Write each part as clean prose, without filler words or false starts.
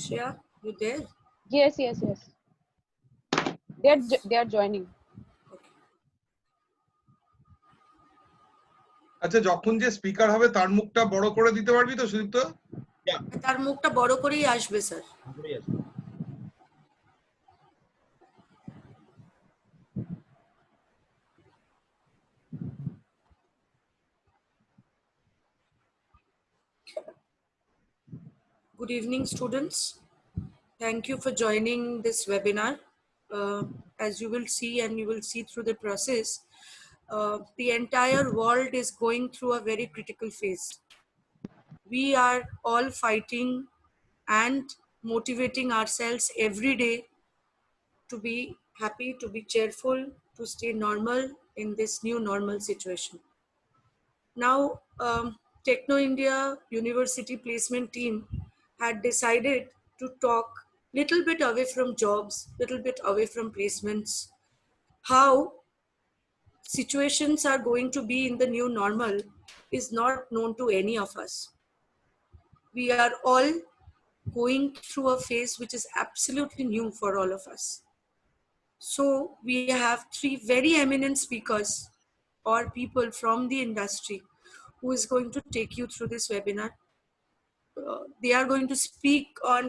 Shreya, you there? Yes. They are joining. আচ্ছা, যখন যে স্পিকার হবে তার মুখটা বড় করে দিতে পারবি তো সুদীপ্ত? তার মুখটা বড় করেই আসবে sir. Good evening, students. Thank you for joining this webinar. As you will see, and you will see through the process, the entire world is going through a very critical phase. We are all fighting and motivating ourselves every day to be happy, to be cheerful, to stay normal in this new normal situation. Now, Techno India University placement team had decided to talk little bit away from jobs, little bit away from placements, how situations are going to be in the new normal is not known to any of us. We are all going through a phase which is absolutely new for all of us. So we have three very eminent speakers or people from the industry who is going to take you through this webinar. They are going to speak on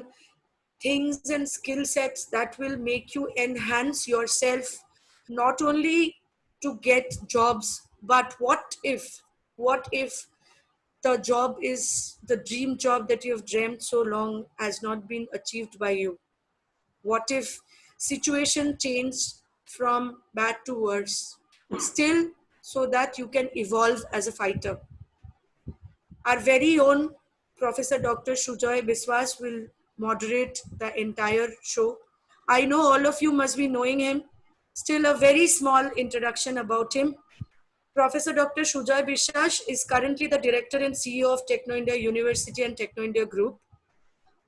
things and skill sets that will make you enhance yourself, not only to get jobs, but what if the job is the dream job that you have dreamt so long has not been achieved by you? What if situation changed from bad to worse, still so that you can evolve as a fighter? Our very own Professor Dr. Sujoy Biswas will moderate the entire show. I know all of you must be knowing him. Still a very small introduction about him. Professor Dr. Sujoy Biswas is currently the Director and CEO of Techno India University and Techno India Group.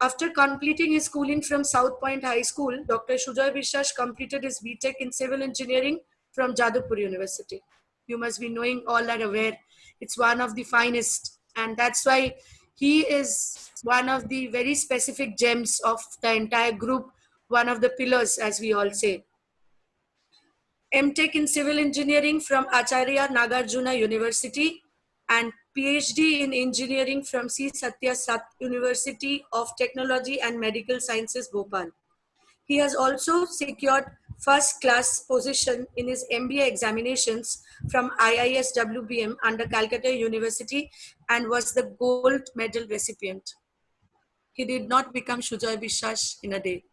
After completing his schooling from South Point High School, Dr. Sujoy Biswas completed his BTech in Civil Engineering from Jadavpur University. You must be knowing, all are aware, it's one of the finest, and that's why he is one of the very specific gems of the entire group, one of the pillars, as we all say. MTech in Civil Engineering from Acharya Nagarjuna University and PhD in Engineering from C. Satya Sat University of Technology and Medical Sciences, Bhopal. He has also secured first class position in his MBA examinations from IIS WBM under Calcutta University and was the gold medal recipient. He did not become Sujoy Biswas in a day.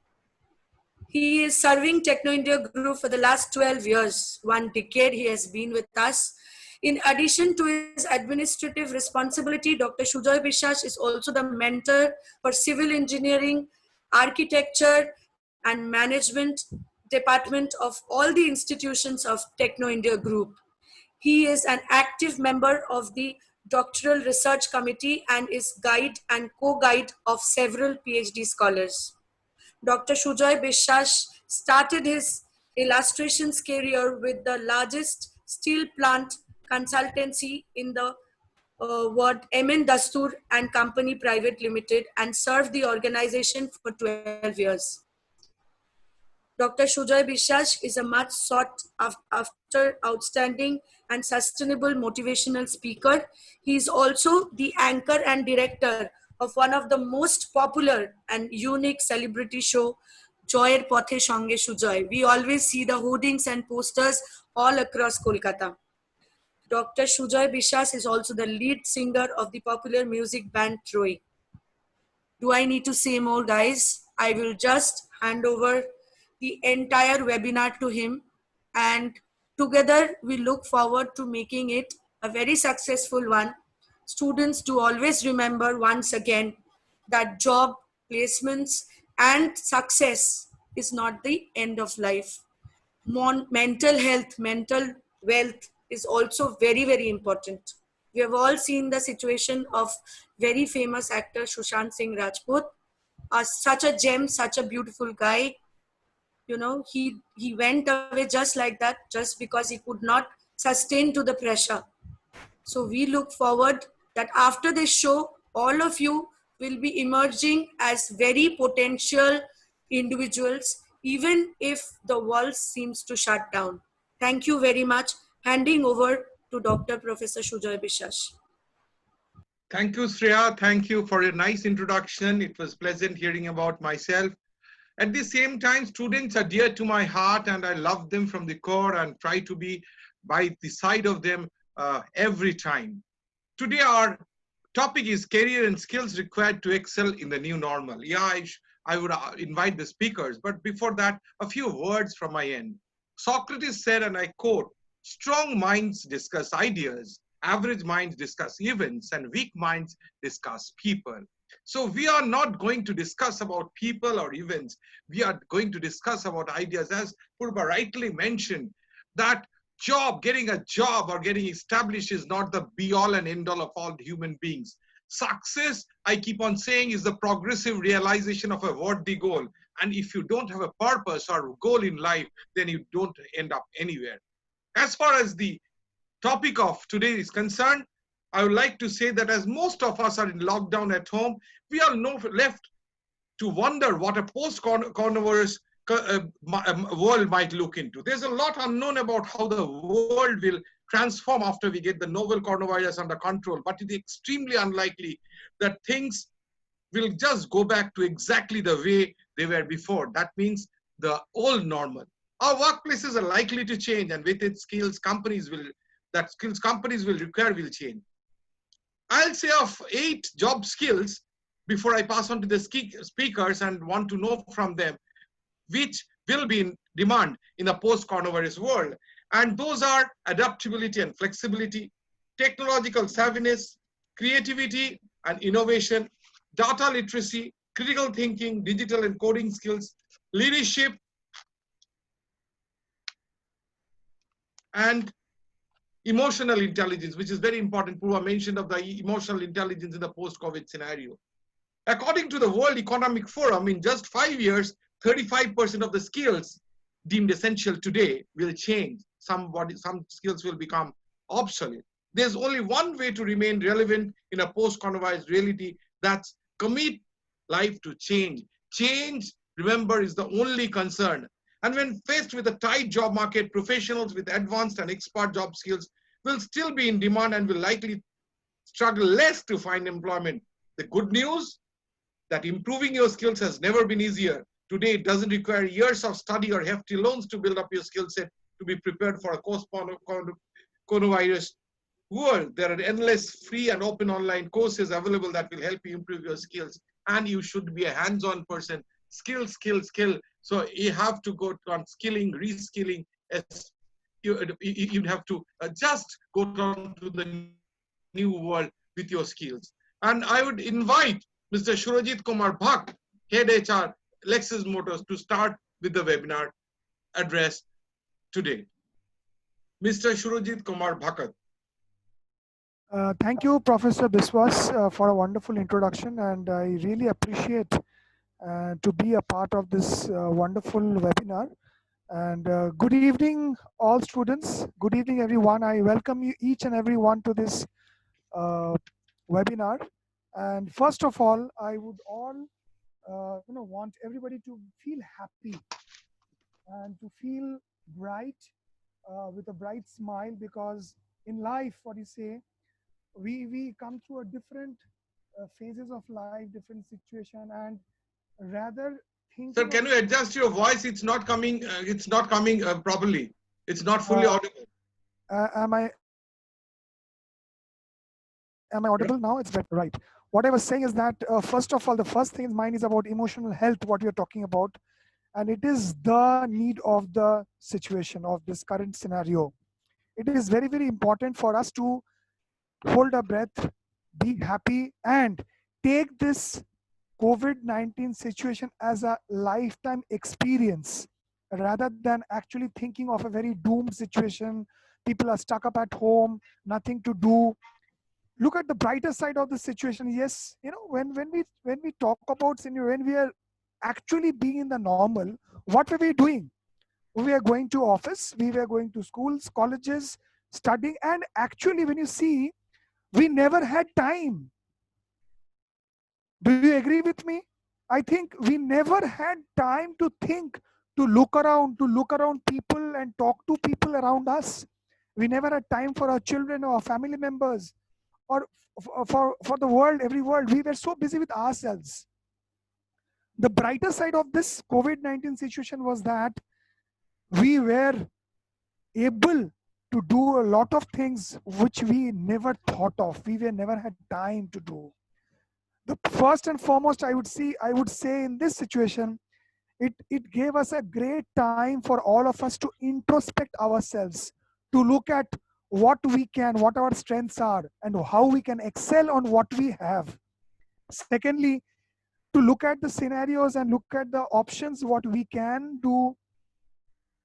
He is serving Techno India Group for the last 12 years. 1 decade he has been with us. In addition to his administrative responsibility, Dr. Sujoy Biswas is also the mentor for civil engineering, architecture, and management department of all the institutions of Techno India Group. He is an active member of the Doctoral Research Committee and is guide and co-guide of several PhD scholars. Dr. Sujoy Biswas started his illustrations career with the largest steel plant consultancy in the world, MN Dastur and Company Private Limited, and served the organization for 12 years. Dr. Sujoy Biswas is a much sought after outstanding and sustainable motivational speaker. He is also the anchor and director of one of the most popular and unique celebrity show, Joyer Pothe Songe Sujoy. We always see the hoardings and posters all across Kolkata. Dr. Sujoy Biswas is also the lead singer of the popular music band Troy. Do I need to say more, guys? I will just hand over the entire webinar to him, and together we look forward to making it a very successful one. Students, do always remember once again that job, placements, and success is not the end of life. Mental health, mental wealth is also very, very important. We have all seen the situation of very famous actor Sushant Singh Rajput, such a gem, such a beautiful guy. You know, he went away just like that, just because he could not sustain to the pressure. So we look forward that after this show, all of you will be emerging as very potential individuals, even if the world seems to shut down. Thank you very much. Handing over to Dr. Professor Sujoy Biswas. Thank you, Shreya. Thank you for your nice introduction. It was pleasant hearing about myself. At the same time, students are dear to my heart and I love them from the core and try to be by the side of them every time. Today, our topic is career and skills required to excel in the new normal. Yeah, I would invite the speakers, but before that, a few words from my end. Socrates said, and I quote, strong minds discuss ideas, average minds discuss events, and weak minds discuss people. So we are not going to discuss about people or events. We are going to discuss about ideas. As Purba rightly mentioned, that getting a job or getting established is not the be all and end all of all human beings. Success, I keep on saying, is the progressive realization of a worthy goal. And if you don't have a purpose or goal in life, then you don't end up anywhere. As far as the topic of today is concerned, I would like to say that as most of us are in lockdown at home, we are left to wonder what a post-coronavirus world might look into. There's a lot unknown about how the world will transform after we get the novel coronavirus under control, but it is extremely unlikely that things will just go back to exactly the way they were before. That means the old normal. Our workplaces are likely to change, and with it, skills companies will require will change. I'll say of 8 job skills before I pass on to the speakers and want to know from them which will be in demand in a post-coronavirus world. And those are adaptability and flexibility, technological savviness, creativity and innovation, data literacy, critical thinking, digital and coding skills, leadership, and emotional intelligence, which is very important. Purva mentioned of the emotional intelligence in the post-COVID scenario. According to the World Economic Forum, in just 5 years, 35% of the skills deemed essential today will change. Some skills will become obsolete. There's only one way to remain relevant in a post-coronavirus reality, that's commit life to change. Change, remember, is the only concern. And when faced with a tight job market, professionals with advanced and expert job skills will still be in demand and will likely struggle less to find employment. The good news, that improving your skills has never been easier. Today, it doesn't require years of study or hefty loans to build up your skill set to be prepared for a post-coronavirus world. There are endless free and open online courses available that will help you improve your skills. And you should be a hands-on person. Skill. So you have to go on skilling, reskilling. You have to just go on to the new world with your skills. And I would invite Mr. Surajit Kumar Bhak, Head HR, Lexus Motors, to start with the webinar address today. Mr. Surajit Kumar Bhakat. Thank you, Professor Biswas, for a wonderful introduction, and I really appreciate to be a part of this wonderful webinar. And good evening, all students. Good evening, everyone. I welcome you each and every one to this webinar. And first of all, I would want everybody to feel happy and to feel bright with a bright smile, because in life, what you say, we come through a different phases of life, different situation, and rather think. Sir, can you adjust your voice? It's not coming. Properly. It's not fully audible. Am I audible now? It's better, right? What I was saying is that first of all, the first thing in mind is about emotional health, what we are talking about, and it is the need of the situation of this current scenario. It is very, very important for us to hold our breath, be happy, and take this COVID-19 situation as a lifetime experience rather than actually thinking of a very doomed situation. People are stuck up at home, nothing to do. Look at the brighter side of the situation. Yes, when we talk about scenario, when we are actually being in the normal, what were we doing? We were going to office, we were going to schools, colleges, studying, and actually when you see, we never had time. Do you agree with me? I think we never had time to think, to look around people and talk to people around us. We never had time for our children or our family members or for the world, every world. We were so busy with ourselves. The brighter side of this COVID-19 situation was that we were able to do a lot of things which we never thought of. We were never had time to do. The first and foremost, I would say in this situation, it gave us a great time for all of us to introspect ourselves, to look at what we can, what our strengths are, and how we can excel on what we have. Secondly, to look at the scenarios and look at the options, what we can do,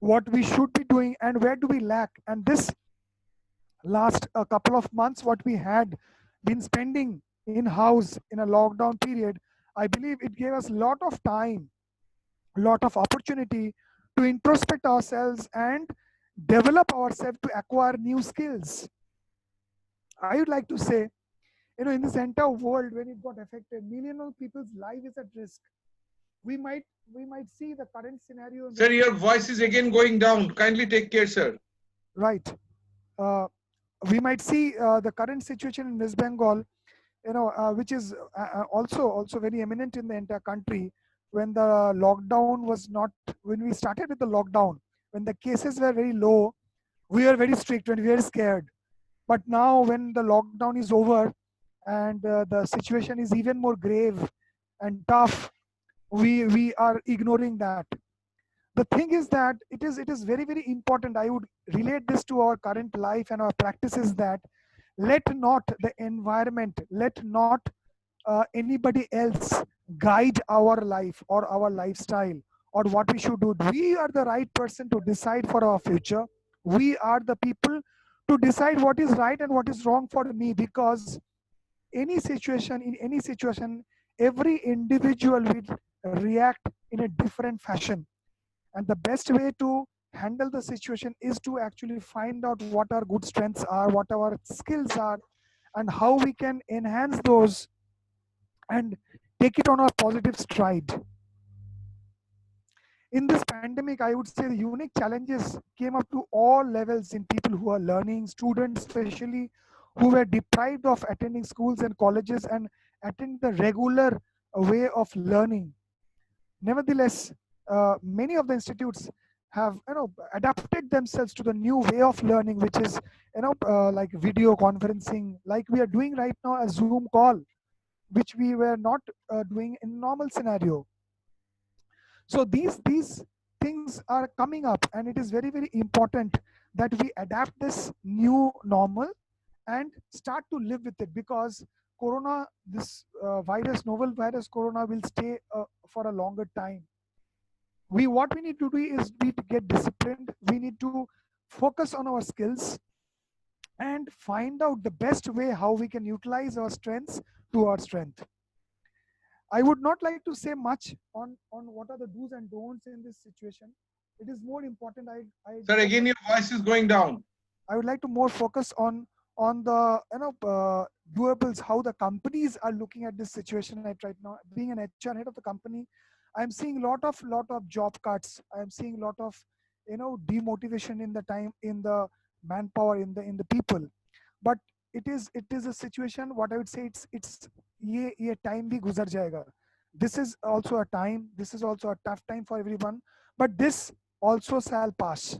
what we should be doing, and where do we lack. And this last a couple of months, what we had been spending in house in a lockdown period, I believe it gave us a lot of time, lot of opportunity to introspect ourselves and develop ourselves to acquire new skills. I would like to say, in this entire world, when it got affected, millions of people's life is at risk. We might see the current scenario. Sir, your voice is again going down. Kindly take care, sir. Right. Uh, we might see the current situation in West Bengal, which is also very eminent in the entire country. When the lockdown was not, when we started with the lockdown, when the cases were very low, we were very strict and we were scared. But now, when the lockdown is over and the situation is even more grave and tough, we are ignoring that. The thing is that it is very very important. I would relate this to our current life and our practices, that let not the environment, let not anybody else guide our life or our lifestyle or what we should do. We are the right person to decide for our future. We are the people to decide what is right and what is wrong for me, because in any situation, every individual will react in a different fashion. And the best way to handle the situation is to actually find out what our good strengths are, what our skills are, and how we can enhance those and take it on a positive stride. In this pandemic, I would say the unique challenges came up to all levels in people who are learning, students especially, who were deprived of attending schools and colleges and attending the regular way of learning. Nevertheless, many of the institutes have adapted themselves to the new way of learning, which is like video conferencing, like we are doing right now, a Zoom call, which we were not doing in normal scenario. So these things are coming up, and it is very very important that we adapt this new normal and start to live with it, because corona, this virus, novel virus corona, will stay for a longer time. What we need to do is we to get disciplined. We need to focus on our skills and find out the best way how we can utilize our strengths to our strength. I would not like to say much on what are the do's and don'ts in this situation. It is more important. Sir, again your voice is going down. I would like to more focus on the doables, how the companies are looking at this situation right now. Being an HR head of the company, I'm seeing lot of job cuts. I'm seeing lot of demotivation in the time, in the manpower, in the people. But it is a situation. What I would say, it's ये time भी गुजर जाएगा. This is also a time. This is also a tough time for everyone. But this also shall pass,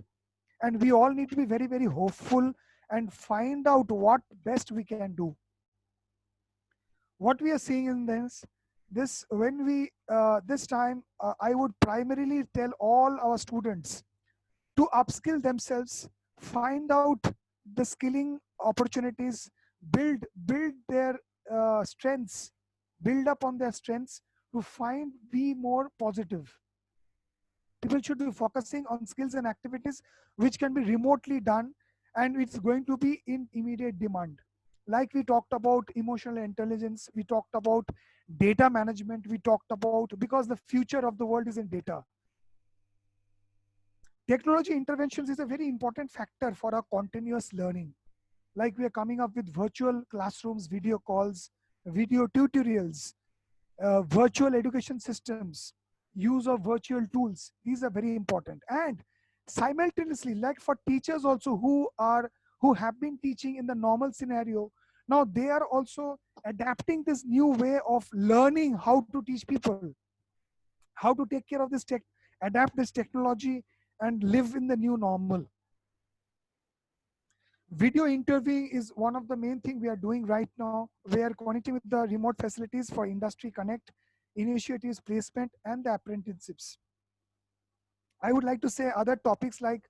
and we all need to be very very hopeful and find out what best we can do. What we are seeing in this when we this time, I would primarily tell all our students to upskill themselves, find out the skilling opportunities, build their strengths, build up on their strengths to be more positive. People should be focusing on skills and activities which can be remotely done, and it's going to be in immediate demand. Like we talked about emotional intelligence, we talked about data management, we talked about, because the future of the world is in data. Technology interventions is a very important factor for our continuous learning. Like we are coming up with virtual classrooms, video calls, video tutorials, virtual education systems, use of virtual tools. These are very important. And simultaneously, like for teachers also who have been teaching in the normal scenario, now they are also adapting this new way of learning how to teach people, how to take care of this tech, adapt this technology, and live in the new normal. Video interviewing is one of the main thing we are doing right now. We are connecting with the remote facilities for industry connect, initiatives, placement, and the apprenticeships. I would like to say other topics like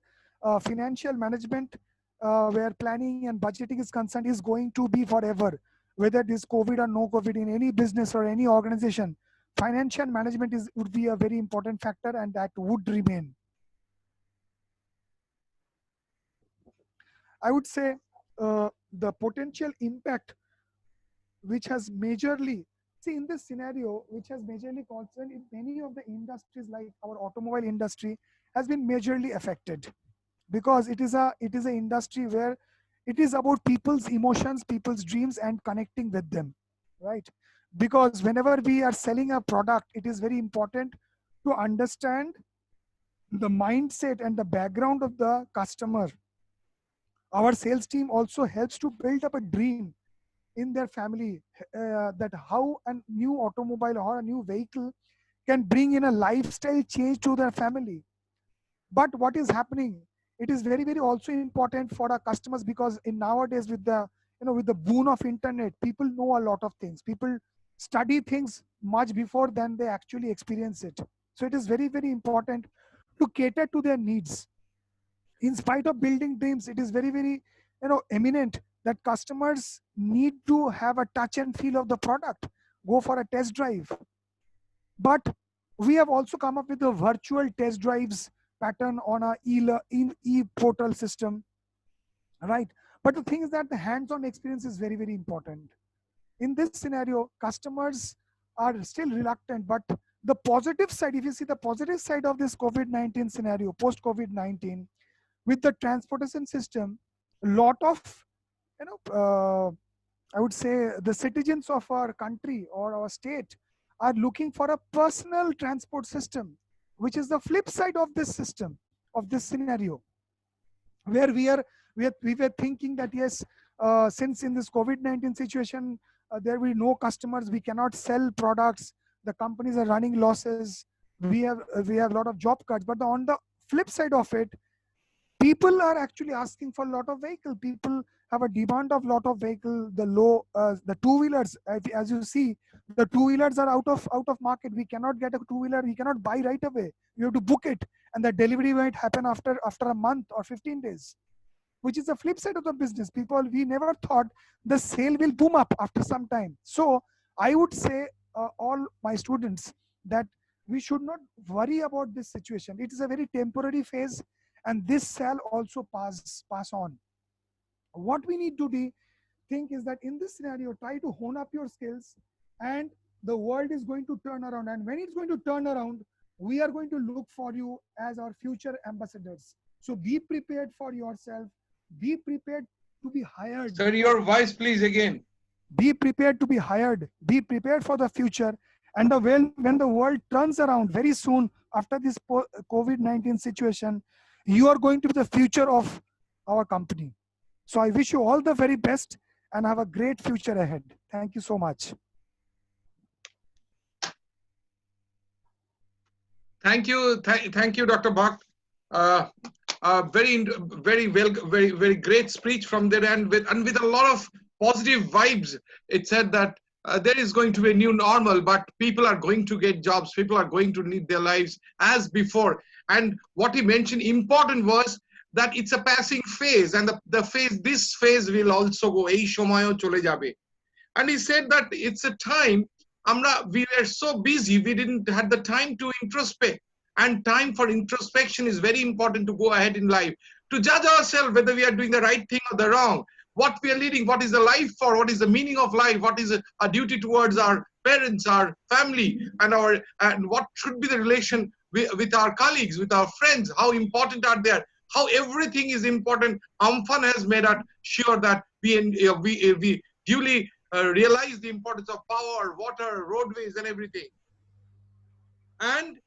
financial management, where planning and budgeting is concerned, is going to be forever. Whether it is COVID or no COVID, in any business or any organization, financial management would be a very important factor, and that would remain. I would say the potential impact which has majorly, see in this scenario, which has majorly concerned in many of the industries like our automobile industry has been majorly affected, because it is a industry where it is about people's emotions, people's dreams, and connecting with them, right? Because whenever we are selling a product, it is very important to understand the mindset and the background of the customer. Our sales team also helps to build up a dream in their family, that how a new automobile or a new vehicle can bring in a lifestyle change to their family. But what is happening, it is very very also important for our customers, because in nowadays with the with the boon of internet, people know a lot of things, people study things much before than they actually experience it. So it is very very important to cater to their needs. In spite of building dreams, it is very very eminent that customers need to have a touch and feel of the product, go for a test drive. But we have also come up with a virtual test drives pattern on our e-portal system, right? But the thing is that the hands-on experience is very very important. In this scenario, customers are still reluctant, but the positive side, if you see the positive side of this COVID-19 scenario, post COVID-19, with the transportation system, a lot of you know I would say the citizens of our country or our state are looking for a personal transport system, which is the flip side of this system, of this scenario, where we were thinking that yes, since in this COVID-19 situation, there will be no customers, we cannot sell products, the companies are running losses, we have a lot of job cuts. But on the flip side of it, people are actually asking for a lot of vehicle. People have a demand of lot of vehicle. The two wheelers, as you see, the two wheelers are out of market. We cannot get a two wheeler, we cannot buy right away, you have to book it, and the delivery might happen after a month or 15 days, which is the flip side of the business. People, we never thought the sale will boom up after some time. So I would say all my students that we should not worry about this situation. It is a very temporary phase, and this shall also pass on. What we need to think is that in this scenario, try to hone up your skills, and the world is going to turn around. And when it's going to turn around, we are going to look for you as our future ambassadors. So be prepared for yourself. Be prepared to be hired. Sir, your voice please again. Be prepared to be hired. Be prepared for the future. And when the world turns around very soon after this COVID-19 situation, you are going to be the future of our company. So I wish you all the very best and have a great future ahead. Thank you so much. Thank you, Dr. Bhatt. Very great speech from there, and with a lot of positive vibes. It said that there is going to be a new normal, but people are going to get jobs. People are going to lead their lives as before. And what he mentioned important was that it's a passing phase, and this phase will also go. Ei shomoyo chole jabe. And he said that it's a time. We were so busy, we didn't have the time to introspect. And time for introspection is very important to go ahead in life, to judge ourselves whether we are doing the right thing or the wrong, what we are leading, what is the life for, what is the meaning of life, what is our duty towards our parents, our family, and what should be the relation with our colleagues, with our friends, how important are they, how everything is important. Amphan has made us sure that we duly realize the importance of power, water, roadways, and everything. And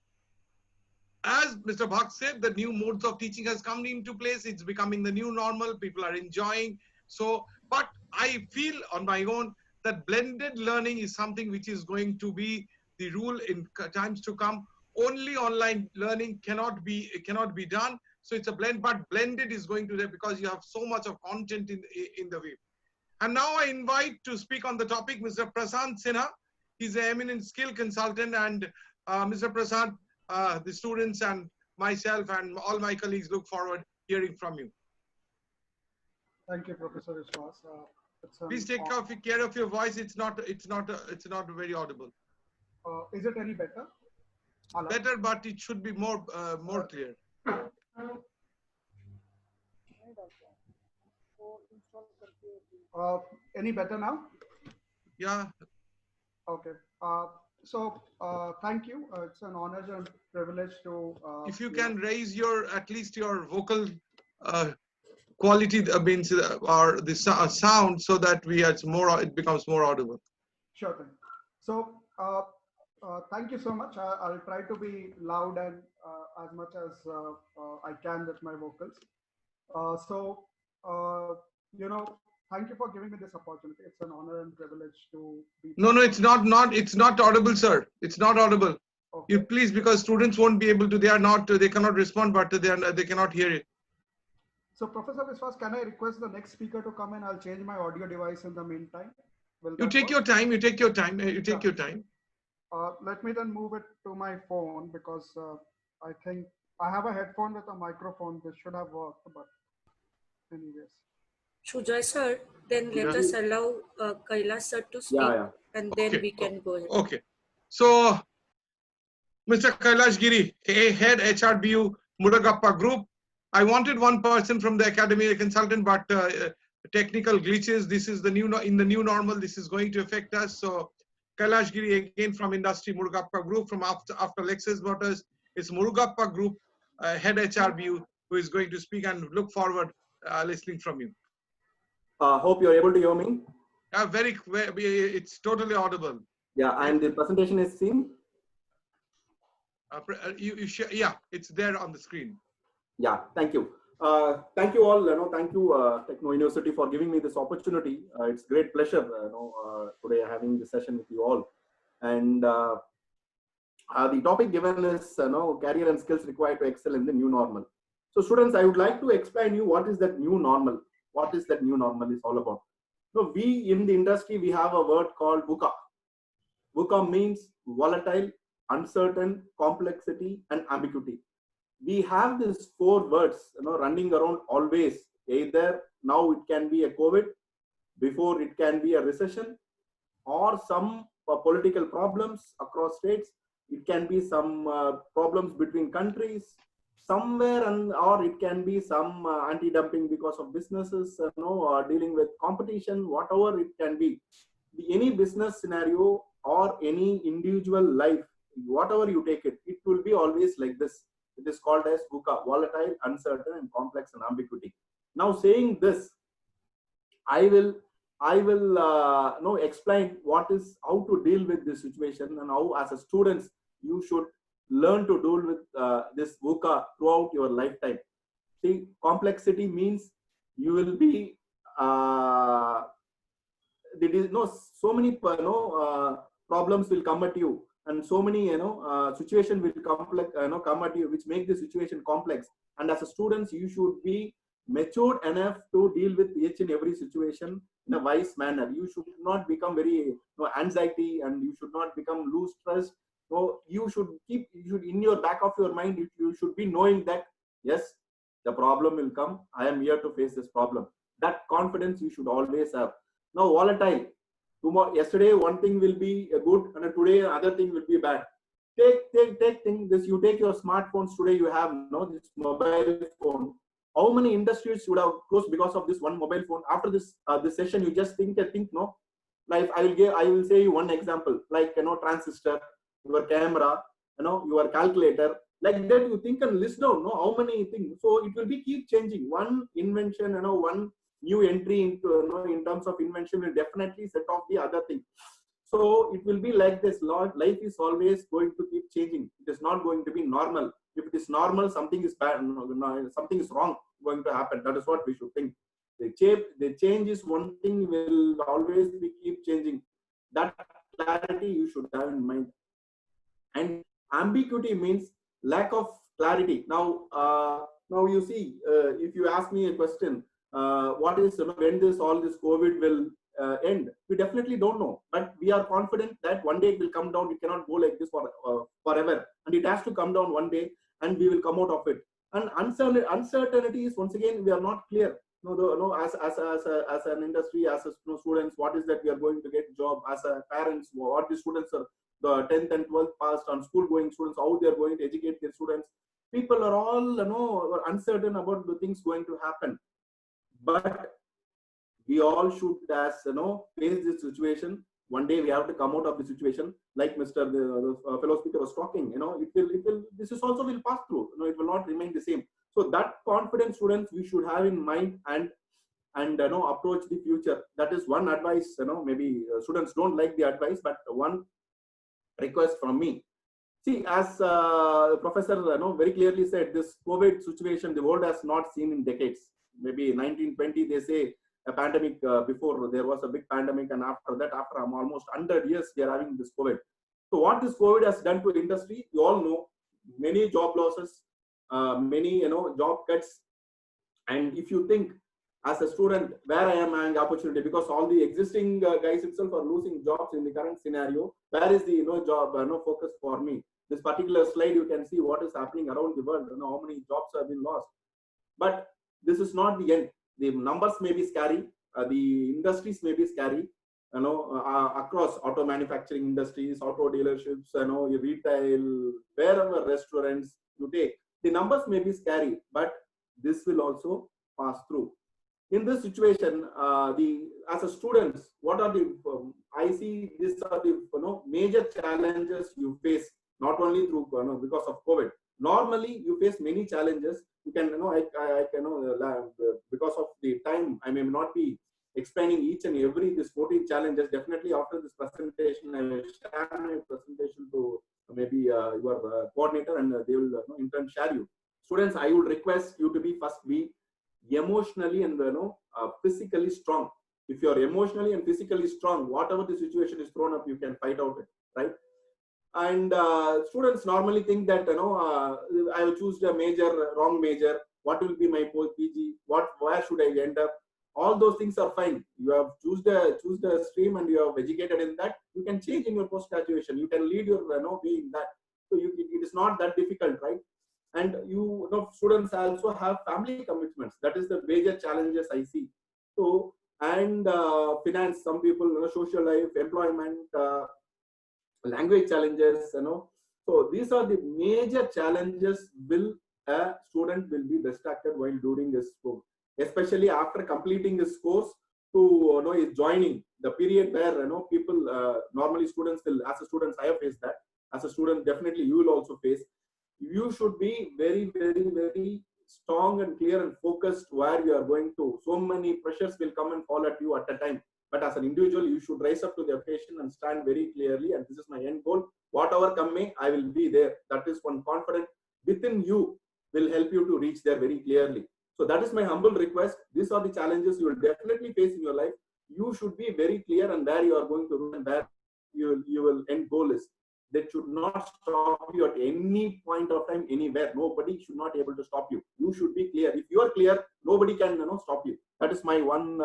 as Mr. Bhakt said, the new modes of teaching has come into place. It's becoming the new normal. People are enjoying. So, but I feel on my own that blended learning is something which is going to be the rule in times to come. Only online learning cannot be done. So it's a blend, but blended is going to there because you have so much of content in the way. And now I invite to speak on the topic Mr. Prasant Sinha. He's an eminent skill consultant, and Mr. Prasant, the students and myself and all my colleagues look forward hearing from you. Thank you, Professor Vishwas. Please take care of your voice. It's not very audible. Is it any better? Better, but it should be more clear. Any better now? Yeah. Okay. Thank you. It's an honor and privilege to. If you can raise at least your vocal quality, means or the sound, so that it becomes more audible. Sure thing. So thank you so much. I'll try to be loud and as much as I can with my vocals. Thank you for giving me this opportunity. It's an honor and privilege to be. No, it's not audible, sir. It's not audible. Okay. You please, because students won't be able to. They cannot respond, but they cannot hear it. So, Professor Vishwas, can I request the next speaker to come in? I'll change my audio device in the meantime. You take your time. You take your time. Let me then move it to my phone because I think I have a headphone with a microphone. This should have worked, but anyways. Shujoy sir, then let us allow Kailash sir to speak, and then we can go ahead. Okay. So, Mr. Kailash Giri, head HRBU Murugappa Group. I wanted one person from the academy, a consultant, but technical glitches. This is in the new normal. This is going to affect us. So, Kailash Giri again from industry Murugappa Group from after Lexus Motors. It's Murugappa Group head HRBU who is going to speak, and look forward listening from you. Hope you're able to hear me. It's totally audible. Yeah, and the presentation is seen. Yeah, it's there on the screen. Yeah, thank you. Thank you all. Thank you, Techno University, for giving me this opportunity. It's great pleasure, today having this session with you all. And the topic given is, career and skills required to excel in the new normal. So, students, I would like to explain you what is that new normal. What is that new normal is all about. So, we in the industry, we have a word called VUCA. VUCA means volatile, uncertain, complexity, and ambiguity. We have these 4 words, running around always. Either now it can be a COVID, before it can be a recession, or some political problems across states. It can be some problems between countries somewhere, or it can be some anti-dumping because of businesses, or dealing with competition, whatever it can be. Any business scenario or any individual life, whatever you take it, it will be always like this. It is called as VUCA, volatile, uncertain, and complex and ambiguity. Now, saying this, I will explain how to deal with this situation, and how, as a students, you should learn to deal with this VUCA throughout your lifetime. See, complexity means you will be so many problems will come at you, and so many situation will come at you, which make the situation complex. And as a students, you should be matured enough to deal with each and every situation in a wise manner. You should not become very anxiety, and you should not become lose trust. So you should in your back of your mind, you should be knowing that yes, the problem will come. I am here to face this problem. That confidence you should always have. Now, volatile. Yesterday one thing will be good, and today another thing will be bad. Take this. You take your smartphones today. You have this mobile phone. How many industries would have closed because of this one mobile phone? After this session, you just think no. Like I will say you one example, like transistor, your camera, your calculator. Like that, you think and list down. How many things? So it will be keep changing. One invention, one new entry into, in terms of invention will definitely set off the other thing. So it will be like this. Life is always going to keep changing. It is not going to be normal. If it is normal, something is bad. Something is wrong going to happen. That is what we should think. The change is one thing, will always be keep changing. That clarity you should have in mind. And ambiguity means lack of clarity. Now you see, if you ask me a question, what is, when all this COVID will end? We definitely don't know, but we are confident that one day it will come down. It cannot go like this for forever, and it has to come down one day, and we will come out of it. And uncertainty is, once again, we are not clear. As an industry, as a students, what is that we are going to get job? As a parents, what the students are, the 10th and 12th passed on school going students, how they are going to educate their students. People are all uncertain about the things going to happen. But we all should, as face this situation. One day we have to come out of the situation. Like Mr. the fellow speaker was talking, this is also will pass through. It will not remain the same. So that confident students we should have in mind, and approach the future. That is one advice. Maybe students don't like the advice, but one request from me. See, as Professor very clearly said, this COVID situation the world has not seen in decades. Maybe 1920 they say a pandemic, before there was a big pandemic, and after that, after almost 100 years, we are having this COVID. So what this COVID has done to industry, you all know, many job losses, many job cuts. And if you think as a student where I am having opportunity, because all the existing guys itself are losing jobs in the current scenario, where is the job focus for me? This particular slide, you can see what is happening around the world, how many jobs have been lost. But this is not the end. The numbers may be scary, the industries may be scary, across auto manufacturing industries, auto dealerships, retail, wherever, restaurants you take, the numbers may be scary, but this will also pass through. In this situation, as a students, what are the I see these are the major challenges you face, not only through because of COVID. Normally, you face many challenges. You can I because of the time, I may not be explaining each and every these 14 challenges. Definitely after this presentation, I will share my presentation to maybe your coordinator, and they will in turn share you. Students, I would request you to be emotionally and physically strong. If you are emotionally and physically strong, whatever the situation is thrown up, you can fight out it, right? And students normally think that I will choose a major, wrong major. What will be my post PG? Where should I end up? All those things are fine. You have choose the stream and you have educated in that. You can change in your post graduation. You can lead your way in that. So it is not that difficult, right? And students also have family commitments. That is the major challenges I see. So, and finance, some people, social life, employment, language challenges, So these are the major challenges a student will be distracted while doing his course, especially after completing his course to is joining the period where people normally students will, as a student I have faced that. As a student, definitely you will also face. You should be very, very, very strong and clear and focused where you are going to. So many pressures will come and fall at you at a time. But as an individual, you should rise up to the occasion and stand very clearly. And this is my end goal. Whatever come may, I will be there. That is one confidence within you will help you to reach there very clearly. So that is my humble request. These are the challenges you will definitely face in your life. You should be very clear and where you are going to run and where you will end goal is. That should not stop you at any point of time, anywhere. Nobody should not be able to stop you. You should be clear. If you are clear, nobody can stop you. That is my one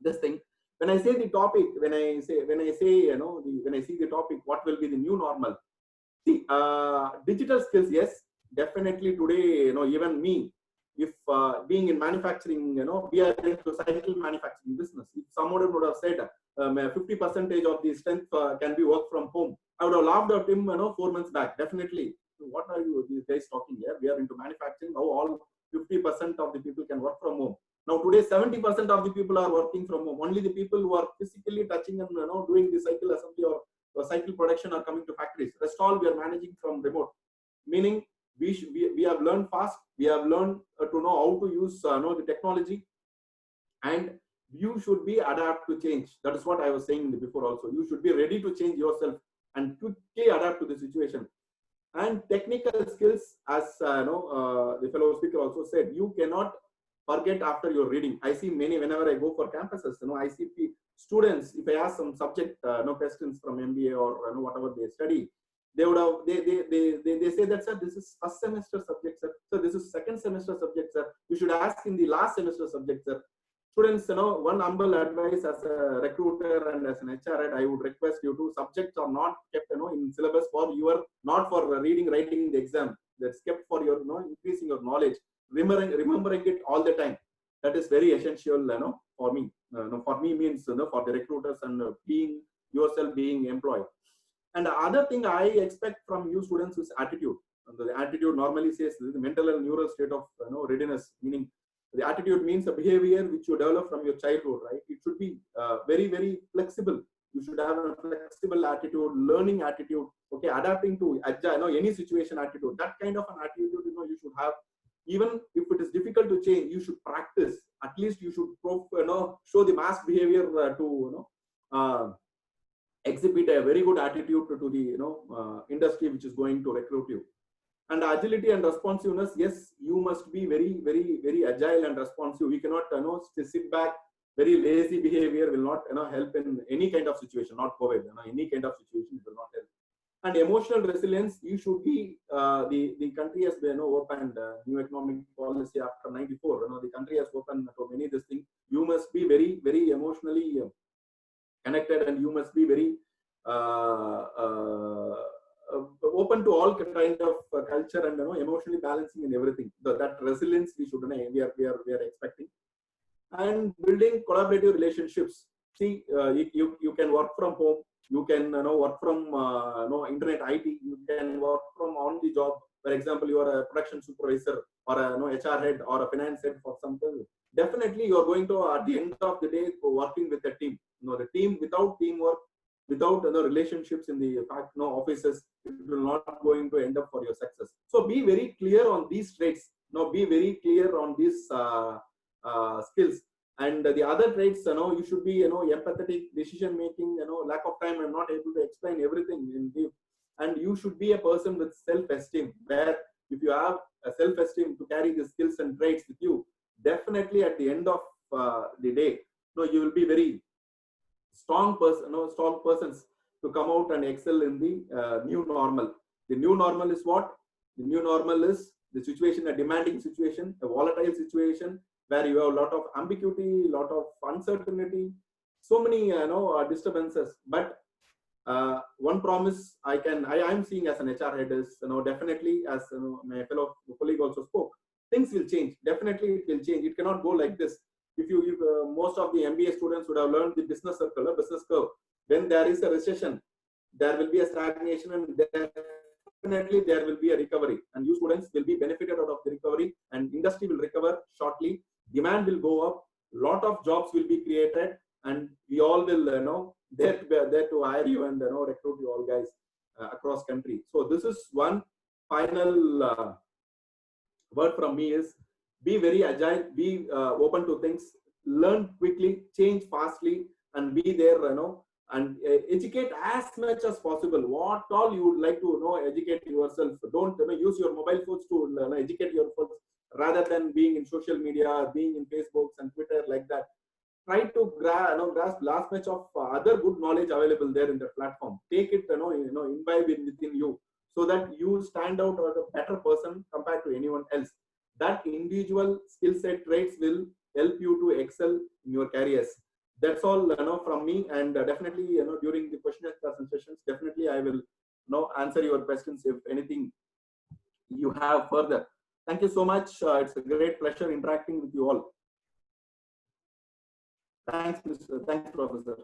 this thing. When I say the topic, when I see the topic, what will be the new normal? See, digital skills, yes, definitely today, even me, if being in manufacturing, we are into cycle manufacturing business. If someone would have said 50% of the strength can be work from home, I would have laughed at him, 4 months back. Definitely, what are you these guys talking here? We are into manufacturing. Now all 50% of the people can work from home. Now today, 70% of the people are working from home. Only the people who are physically touching and doing the cycle assembly or cycle production are coming to factories. Rest all we are managing from remote. Meaning we have learned fast. We have learned to know how to use the technology, and you should be adapt to change. That is what I was saying before also. You should be ready to change yourself and quickly adapt to the situation. And technical skills, as the fellow speaker also said, you cannot forget after your reading. I see many, whenever I go for campuses, I see students, if I ask some subject, questions from MBA or whatever they study, they would have, they say that, sir, this is first semester subject, sir. So this is second semester subject, sir. You should ask in the last semester subject, sir. Students, one humble advice as a recruiter and as an HR head, I would request you to, subjects are not kept, in syllabus for your, not for reading, writing the exam. That's kept for your, increasing your knowledge, remembering it all the time. That is very essential, for me. For me means, for the recruiters and being yourself, being employed. And the other thing I expect from you students is attitude. The attitude normally says the mental and neural state of readiness, meaning the attitude means a behavior which you develop from your childhood, right? It should be very, very flexible. You should have a flexible attitude, learning attitude, okay, adapting to agile, any situation attitude. That kind of an attitude, you should have. Even if it is difficult to change, you should practice. At least you should, show the mass behavior to, exhibit a very good attitude to the, industry which is going to recruit you. And agility and responsiveness, yes, you must be very, very, very agile and responsive. You cannot, sit back. Very lazy behavior will not, help in any kind of situation. Not COVID, any kind of situation will not help. And emotional resilience, you should be. The country has been opened new economic policy after '94. The country has opened to many this thing. You must be very, very emotionally connected, and you must be very open to all kind of culture and emotionally balancing and everything. That resilience we should we are expecting. And building collaborative relationships. See, you can work from home. You can work from internet IT. You can work from on the job. For example, you are a production supervisor or a HR head or a finance head for something. Definitely, you are going to, at the end of the day, working with a team. The team, without teamwork, without relationships in the offices, it will not going to end up for your success. So be very clear on these traits. Be very clear on these skills. And the other traits, you should be, empathetic, decision making, lack of time. I'm not able to explain everything in deep. And you should be a person with self-esteem, where if you have a self-esteem to carry the skills and traits with you, definitely at the end of the day, you will be very strong person, strong persons to come out and excel in the new normal. The new normal is what? The new normal is the situation, a demanding situation, a volatile situation, where you have a lot of ambiguity, a lot of uncertainty, so many disturbances. But one promise I'm seeing as an HR head is, definitely, as my fellow colleague also spoke, things will change. Definitely it will change. It cannot go like this. If most of the MBA students would have learned the business circle, business curve. When there is a recession, there will be a stagnation, and definitely there will be a recovery. And you students will be benefited out of the recovery, and industry will recover shortly. Demand will go up. Lot of jobs will be created, and we all will there to hire you and recruit you all guys across country. So this is one final word from me is, be very agile, be open to things, learn quickly, change fastly, and be there, and educate as much as possible. What all you would like to educate yourself. Don't use your mobile phones to educate yourself, rather than being in social media, being in Facebooks and Twitter like that. Try to grasp last much of other good knowledge available there in the platform. Take it, imbibe it within you, so that you stand out as a better person compared to anyone else. That individual skill set traits will help you to excel in your careers. That's all from me. And definitely during the question and answer sessions, definitely I will answer your questions if anything you have further. Thank you so much. It's a great pleasure interacting with you all. Thanks, Professor.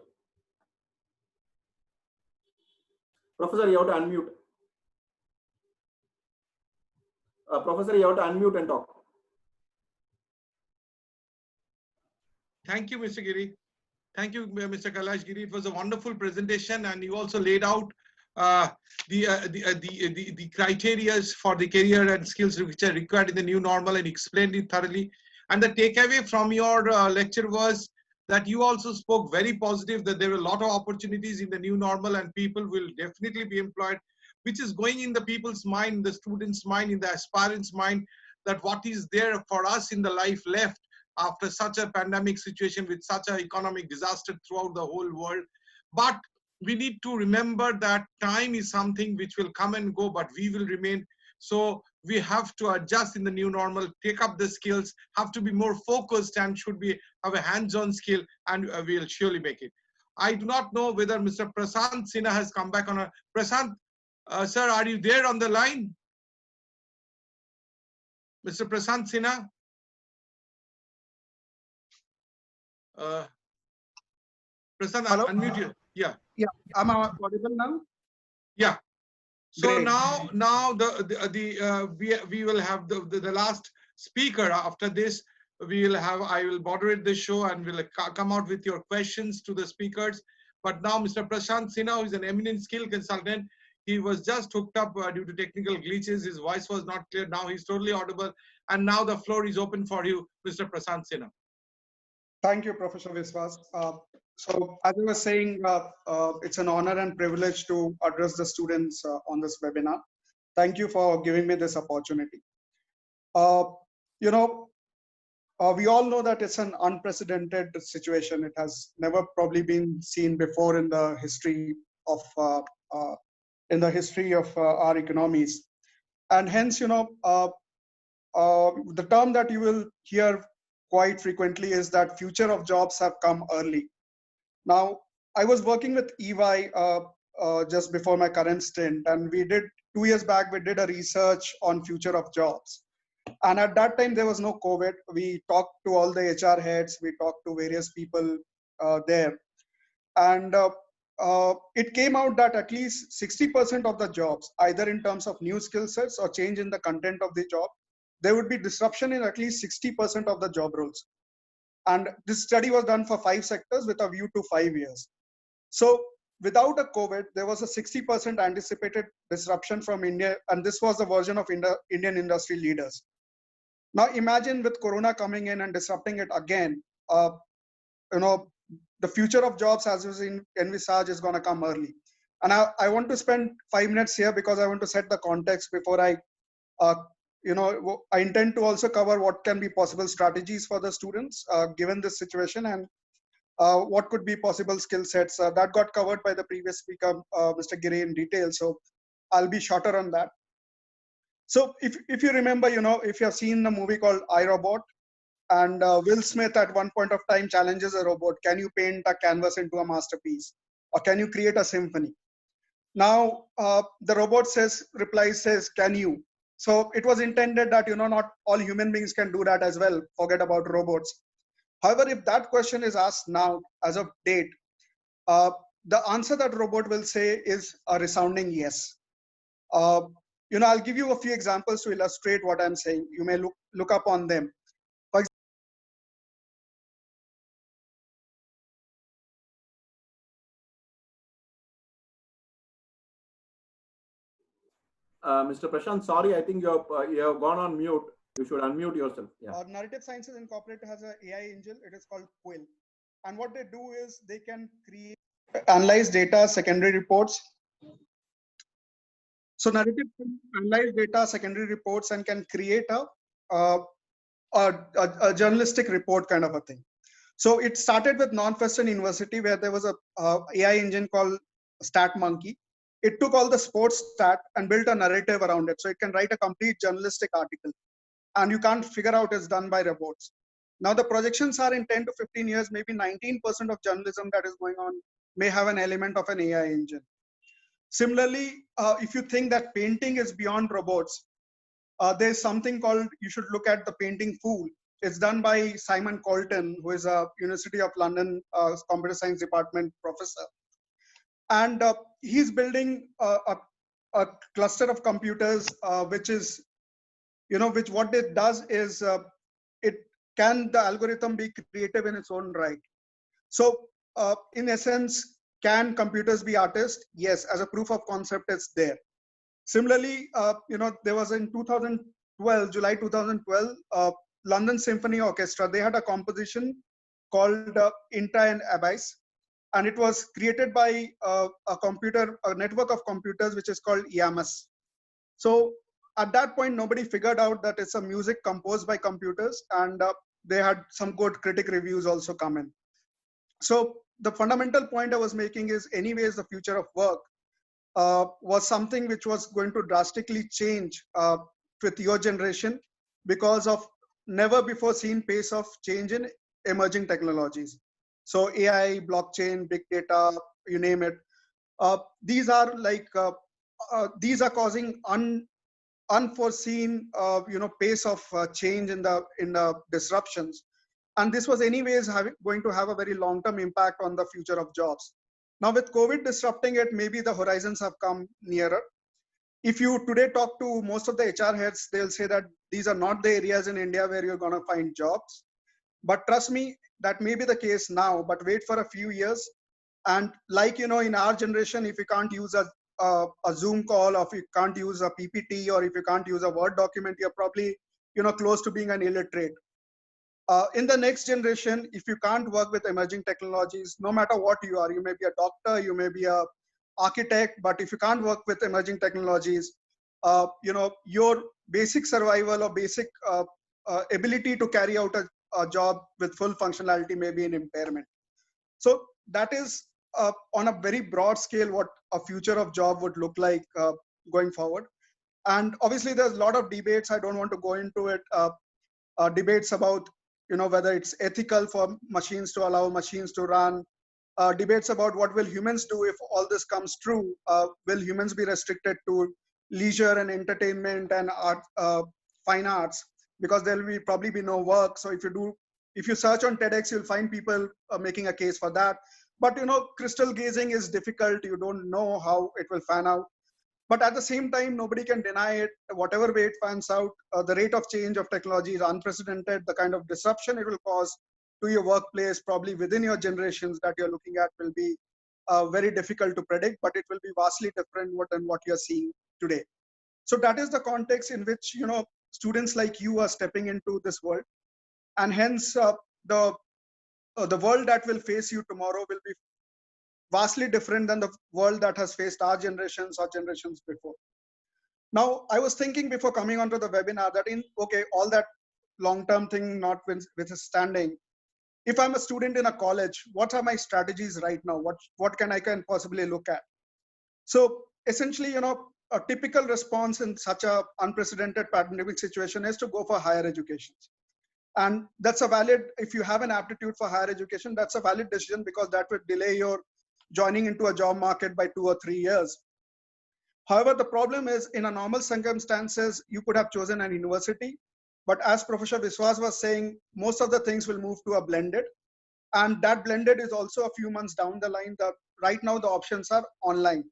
Professor, you have to unmute. Professor, you have to unmute and talk. Thank you, Mr. Giri. Thank you, Mr. Kailash Giri. It was a wonderful presentation, and you also laid out the criteria for the career and skills which are required in the new normal, and explained it thoroughly. And the takeaway from your lecture was that you also spoke very positive, that there were a lot of opportunities in the new normal and people will definitely be employed, which is going in the people's mind, the students' mind, in the aspirants' mind, that what is there for us in the life left after such a pandemic situation with such an economic disaster throughout the whole world. But we need to remember that time is something which will come and go, but we will remain. So we have to adjust in the new normal, take up the skills, have to be more focused, and should be have a hands-on skill, and we'll surely make it. I do not know whether Mr. Prashant Sinha has come back on a Prashant, sir, are you there on the line? Mr. Prashant Sinha? Prashant, Hello? unmute you. Yeah. Yeah, am I audible now? Yeah. So Great. now we will have the last speaker. After this, I will moderate the show and will come out with your questions to the speakers. But now Mr. Prashant Sinha, who is an eminent skill consultant, he was just hooked up due to technical glitches. His voice was not clear. Now he's totally audible. And now the floor is open for you, Mr. Prashant Sinha. Thank you, Professor Viswas. So as I was saying, it's an honor and privilege to address the students on this webinar. Thank you for giving me this opportunity. Uh, you know, we all know that it's an unprecedented situation. It has never probably been seen before in the history of our economies, and hence, the term that you will hear quite frequently is that future of jobs have come early. Now, I was working with EY just before my current stint, and 2 years back, we did a research on future of jobs. And at that time, there was no COVID. We talked to all the HR heads, we talked to various people there. And it came out that at least 60% of the jobs, either in terms of new skill sets or change in the content of the job, there would be disruption in at least 60% of the job roles. And this study was done for 5 sectors with a view to 5 years. So without a COVID, there was a 60% anticipated disruption from India. And this was the version of Indian industry leaders. Now imagine with Corona coming in and disrupting it again, the future of jobs as was envisaged is going to come early. And I want to spend 5 minutes here because I want to set the context before I intend to also cover what can be possible strategies for the students given this situation, and what could be possible skill sets that got covered by the previous speaker, Mr. Giri, in detail. So I'll be shorter on that. So if you remember, if you have seen the movie called I, Robot, and Will Smith at one point of time challenges a robot, can you paint a canvas into a masterpiece? Or can you create a symphony? Now, the robot replies, can you? So it was intended that, not all human beings can do that as well. Forget about robots. However, if that question is asked now, as of date, the answer that robot will say is a resounding yes. I'll give you a few examples to illustrate what I'm saying. You may look up on them. Mr. Prashant, sorry, I think you have gone on mute. You should unmute yourself. Yeah. Narrative Sciences Incorporated has an AI engine. It is called Quill. And what they do is they can analyze data, secondary reports. So Narrative can analyze data, secondary reports, and can create a journalistic report kind of a thing. So it started with Northwestern University, where there was a AI engine called StatMonkey. It took all the sports stat and built a narrative around it. So it can write a complete journalistic article. And you can't figure out it's done by robots. Now the projections are in 10 to 15 years, maybe 19% of journalism that is going on may have an element of an AI engine. Similarly, if you think that painting is beyond robots, there's something called, you should look at the painting Fool. It's done by Simon Colton, who is a University of London computer science department professor. And he's building a cluster of computers, which what it does is the algorithm be creative in its own right. So in essence, can computers be artists? Yes, as a proof of concept, it's there. Similarly, there was in July 2012, London Symphony Orchestra, they had a composition called Intra and Abyss, and it was created by a network of computers which is called EMS. So at that point, nobody figured out that it's a music composed by computers, and they had some good critic reviews also come in. So the fundamental point I was making is, anyways, the future of work was something which was going to drastically change with your generation because of never before seen pace of change in emerging technologies. So AI, blockchain, big data, you name it. These are these are causing unforeseen pace of change in the disruptions, and this was anyways going to have a very long-term impact on the future of jobs. Now with COVID disrupting it, maybe the horizons have come nearer. If you today talk to most of the HR heads, they'll say that these are not the areas in India where you're going to find jobs. But trust me, that may be the case now, but wait for a few years. And in our generation, if you can't use a Zoom call, or if you can't use a PPT, or if you can't use a Word document, you're probably close to being an illiterate. In the next generation, if you can't work with emerging technologies, no matter what you are, you may be a doctor, you may be a architect, but if you can't work with emerging technologies, your basic survival or basic ability to carry out a job with full functionality may be an impairment. So that is on a very broad scale what a future of job would look like going forward. And obviously there's a lot of debates. I don't want to go into it. Debates about whether it's ethical for machines to allow machines to run. Debates about what will humans do if all this comes true. Will humans be restricted to leisure and entertainment and art, fine arts, because there will probably be no work. So if you search on TEDx, you'll find people making a case for that. But crystal gazing is difficult. You don't know how it will fan out. But at the same time, nobody can deny it. Whatever way it pans out, the rate of change of technology is unprecedented. The kind of disruption it will cause to your workplace, probably within your generations that you're looking at, will be very difficult to predict, but it will be vastly different than what you're seeing today. So that is the context in which students like you are stepping into this world, and hence the world that will face you tomorrow will be vastly different than the world that has faced our generations or generations before. Now, I was thinking before coming onto the webinar that all that long-term thing notwithstanding, if I'm a student in a college, what are my strategies right now? What can I possibly look at? So essentially, a typical response in such a unprecedented pandemic situation is to go for higher education. And that's a valid, if you have an aptitude for higher education, that's a valid decision, because that would delay your joining into a job market by 2 or 3 years. However, the problem is, in a normal circumstances, you could have chosen an university, but as Professor Viswas was saying, most of the things will move to a blended, and that blended is also a few months down the line. Right now, the options are online.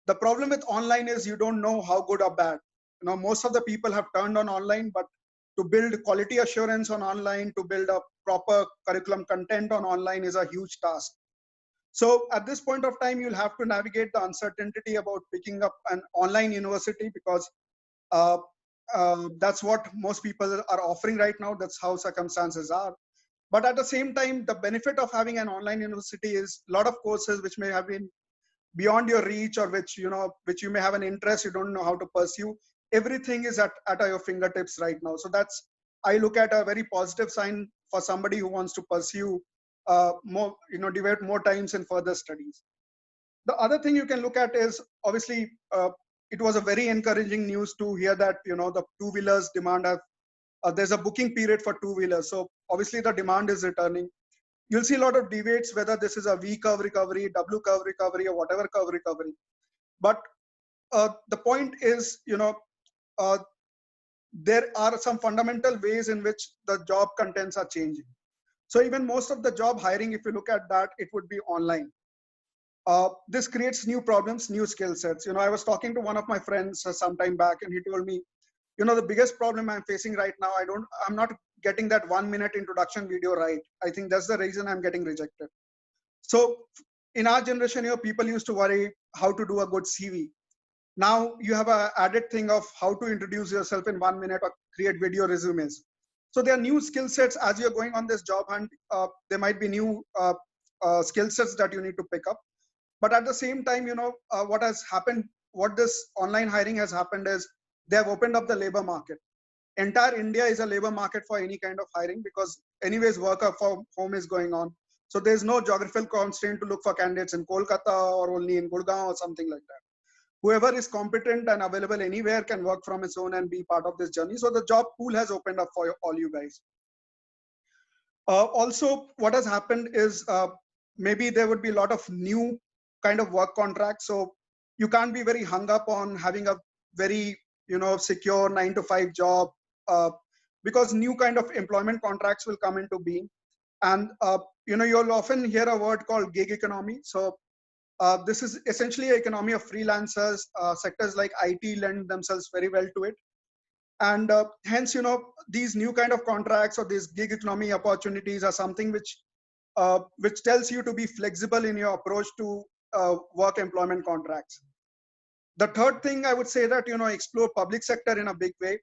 The problem with online is you don't know how good or bad. Most of the people have turned on online, but to build quality assurance on online, to build a proper curriculum content on online is a huge task. So at this point of time, you'll have to navigate the uncertainty about picking up an online university, because that's what most people are offering right now. That's how circumstances are. But at the same time, the benefit of having an online university is a lot of courses which may have been beyond your reach, or which you may have an interest, you don't know how to pursue. Everything is at your fingertips right now. So that's, I look at a very positive sign for somebody who wants to pursue more, devote more times in further studies. The other thing you can look at is, obviously, it was a very encouraging news to hear that the two-wheelers demand there's a booking period for two-wheelers. So obviously the demand is returning. You'll see a lot of debates whether this is a V curve recovery, W curve recovery, or whatever curve recovery. But the point is, there are some fundamental ways in which the job contents are changing. So even most of the job hiring, if you look at that, it would be online. This creates new problems, new skill sets. I was talking to one of my friends some time back, and he told me, the biggest problem I'm facing right now, I'm not getting that 1-minute introduction video right. I think that's the reason I'm getting rejected. So in our generation, people used to worry how to do a good CV. Now you have an added thing of how to introduce yourself in 1 minute or create video resumes. So there are new skill sets as you're going on this job hunt. There might be new skill sets that you need to pick up. But at the same time, what has happened, what this online hiring has happened is they have opened up the labor market. Entire India is a labor market for any kind of hiring because anyways work from home is going on. So there's no geographical constraint to look for candidates in Kolkata or only in Gurgaon or something like that. Whoever is competent and available anywhere can work from his own and be part of this journey. So the job pool has opened up for all you guys. Also, what has happened is maybe there would be a lot of new kind of work contracts. So you can't be very hung up on having a very secure 9-to-5 job because new kind of employment contracts will come into being. And you'll often hear a word called gig economy. So this is essentially an economy of freelancers. Sectors like IT lend themselves very well to it. And hence, these new kind of contracts or these gig economy opportunities are something which tells you to be flexible in your approach to work employment contracts. The third thing I would say that, explore public sector in a big way.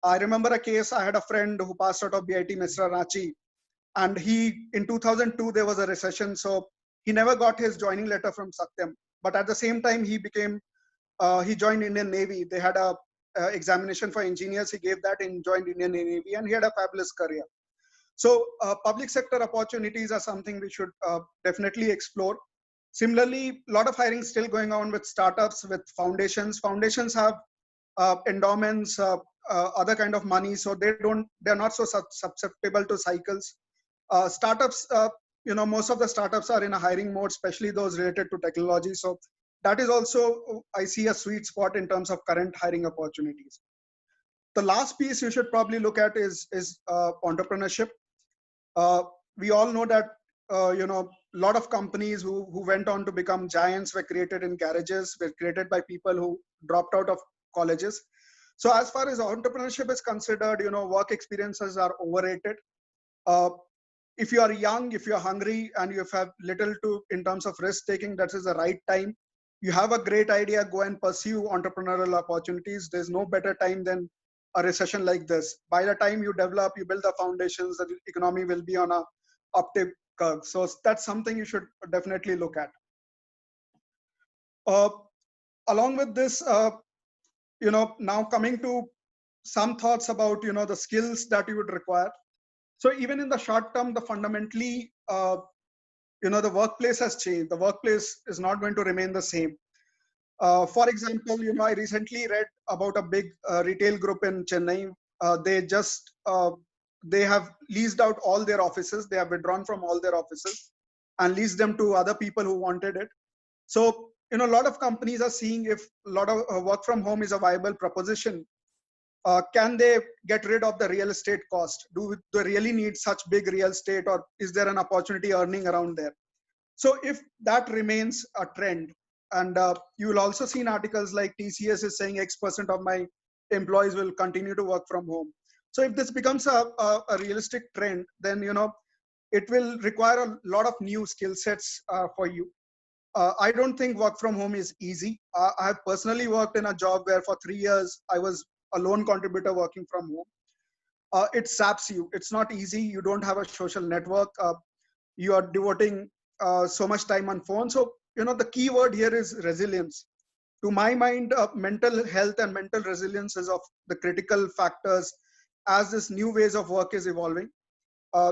I remember a case, I had a friend who passed out of BIT Misra Ranchi, and in 2002, there was a recession. So he never got his joining letter from Satyam. But at the same time, he joined Indian Navy. They had a examination for engineers. He gave that and joined Indian Navy, and he had a fabulous career. So public sector opportunities are something we should definitely explore. Similarly, a lot of hiring still going on with startups, with foundations. Foundations have endowments, other kind of money, so they're not so susceptible to cycles. Startups, most of the startups are in a hiring mode, especially those related to technology. So that is also, I see a sweet spot in terms of current hiring opportunities. The last piece you should probably look at is entrepreneurship. We all know that a lot of companies who went on to become giants were created in garages, were created by people who dropped out of colleges. So as far as entrepreneurship is considered, work experiences are overrated. If you are young, if you're hungry, and you have little to in terms of risk taking, that is the right time. You have a great idea, go and pursue entrepreneurial opportunities. There's no better time than a recession like this. By the time you develop, you build the foundations, the economy will be on a uptick curve. So that's something you should definitely look at. Along with this, now coming to some thoughts about, the skills that you would require. So even in the short term, the fundamentally, the workplace has changed. The workplace is not going to remain the same. For example, I recently read about a big retail group in Chennai. They have leased out all their offices. They have withdrawn from all their offices and leased them to other people who wanted it. So, a lot of companies are seeing if a lot of work from home is a viable proposition. Can they get rid of the real estate cost? Do they really need such big real estate, or is there an opportunity earning around there? So if that remains a trend, and you will also see in articles like TCS is saying X% of my employees will continue to work from home. So if this becomes a realistic trend, then it will require a lot of new skill sets for you. I don't think work from home is easy. I have personally worked in a job where for 3 years I was a lone contributor working from home. It saps you. It's not easy. You don't have a social network. You are devoting so much time on phone. So, the key word here is resilience. To my mind, mental health and mental resilience is of the critical factors as this new ways of work is evolving.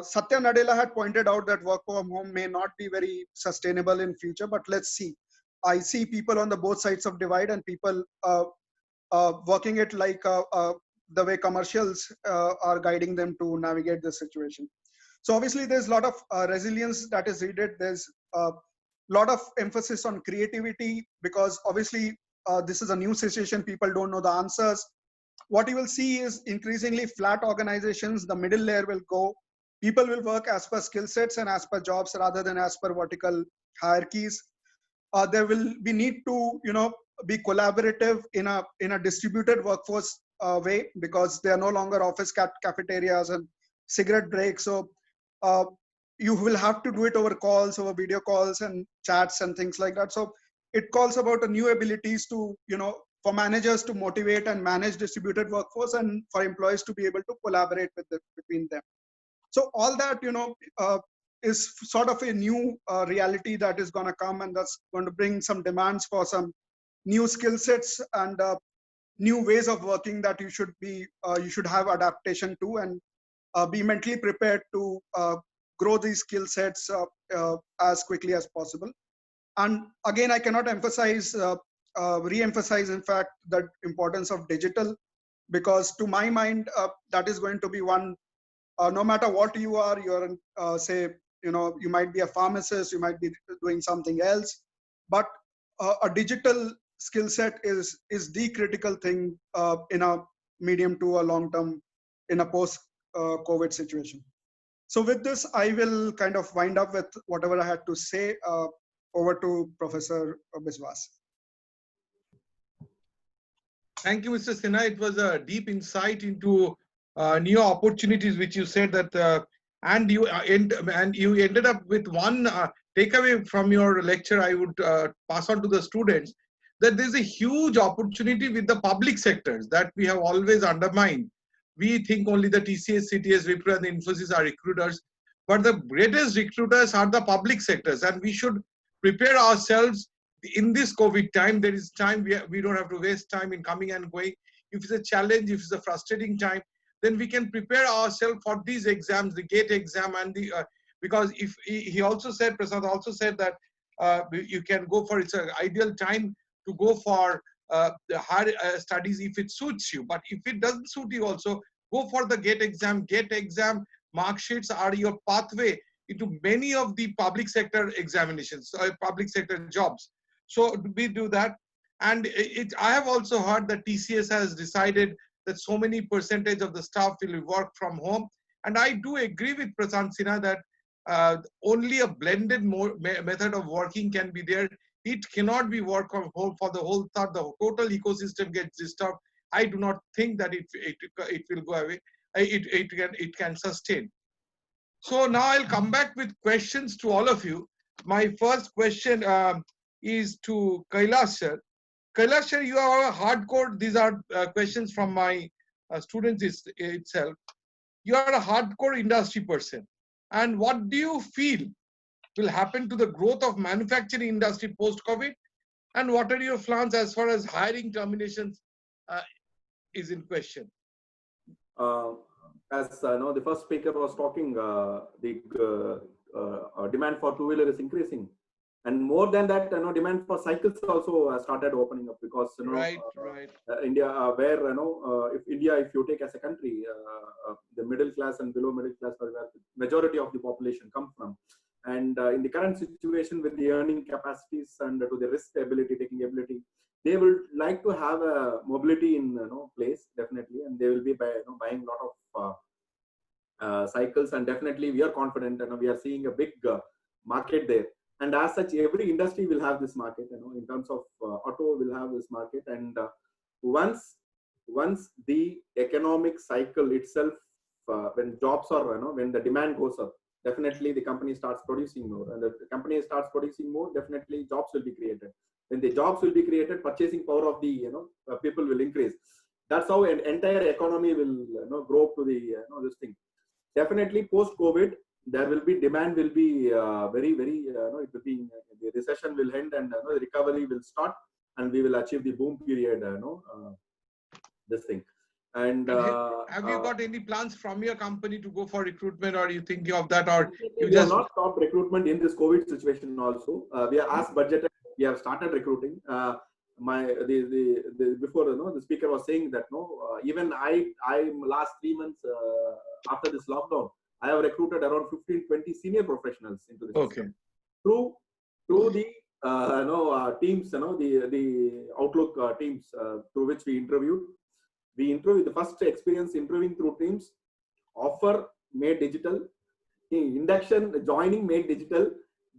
Satya Nadella had pointed out that work from home may not be very sustainable in future, but let's see. I see people on the both sides of divide, and people working it like the way commercials are guiding them to navigate this situation. So obviously there's a lot of resilience that is needed. There's a lot of emphasis on creativity, because obviously this is a new situation. People don't know the answers. What you will see is increasingly flat organizations. The middle layer will go. People will work as per skill sets and as per jobs rather than as per vertical hierarchies. There will be need to, be collaborative in a distributed workforce way, because they are no longer office cafeterias and cigarette breaks. So you will have to do it over calls, over video calls and chats and things like that. So it calls about a new abilities to, for managers to motivate and manage distributed workforce, and for employees to be able to collaborate between them. So all that, is sort of a new reality that is going to come, and that's going to bring some demands for some new skill sets and new ways of working that you should have adaptation to, and be mentally prepared to grow these skill sets as quickly as possible. And again, I cannot re-emphasize, in fact, the importance of digital, because to my mind, that is going to be one, no matter what you are, you're, say, you might be a pharmacist, you might be doing something else, but a digital skill set is the critical thing in a medium to a long term in a post COVID situation. So with this, I will kind of wind up with whatever I had to say. Over to Professor Biswas. Thank you, Mr. Sinha. It was a deep insight into new opportunities, which you said that, and you ended up with one takeaway from your lecture. I would pass on to the students that there's a huge opportunity with the public sectors that we have always undermined. We think only the TCS, CTS, Wipro, and the Infosys are recruiters, but the greatest recruiters are the public sectors, and we should prepare ourselves. In this COVID time, there is time, we don't have to waste time in coming and going. If it's a challenge, if it's a frustrating time, then we can prepare ourselves for these exams, the GATE exam, and the because if he also said, Prasad also said that you can go for, it's an ideal time to go for the higher studies if it suits you. But if it doesn't suit you also, go for the GATE exam. GATE exam mark sheets are your pathway into many of the public sector examinations, public sector jobs. So we do that. And I have also heard that TCS has decided that so many percentage of the staff will work from home. And I do agree with Prasad Sinha that only a blended method of working can be there. It cannot be work from home for the whole thought. The total ecosystem gets disturbed. I do not think that it will go away. It can sustain. So now I'll come back with questions to all of you. My first question is to Kailash sir. Kailash sir, you are a hardcore, these are questions from my students itself. You are a hardcore industry person. And what do you feel will happen to the growth of manufacturing industry post-COVID? And what are your plans as far as hiring terminations is in question? As the first speaker was talking, the demand for two-wheeler is increasing. And more than that, demand for cycles also started opening up, because right. India, where if you take as a country, the middle class and below middle class, where the majority of the population come from, and in the current situation with the earning capacities and to the risk ability, taking ability, they will like to have a mobility in place, definitely, and they will be buying a lot of cycles, and definitely we are confident, and we are seeing a big market there. And as such, every industry will have this market, in terms of auto will have this market. And once the economic cycle itself, when jobs are, when the demand goes up, definitely the company starts producing more. And the company starts producing more, definitely jobs will be created. When the jobs will be created, purchasing power of the people will increase. That's how an entire economy will grow to the this thing. Definitely post-COVID, there will be demand will be very, very, it will be, the recession will end, and the recovery will start, and we will achieve the boom period, this thing. And have you got any plans from your company to go for recruitment, or are you thinking of that, or you we just have not stopped recruitment in this COVID situation also. We are as budgeted, we have started recruiting. Before the speaker was saying that even I last 3 months after this lockdown, I have recruited around 15-20 senior professionals into the system through the teams, the Outlook teams through which we interviewed. We interviewed, the first experience interviewing through Teams, offer made digital, induction, joining made digital,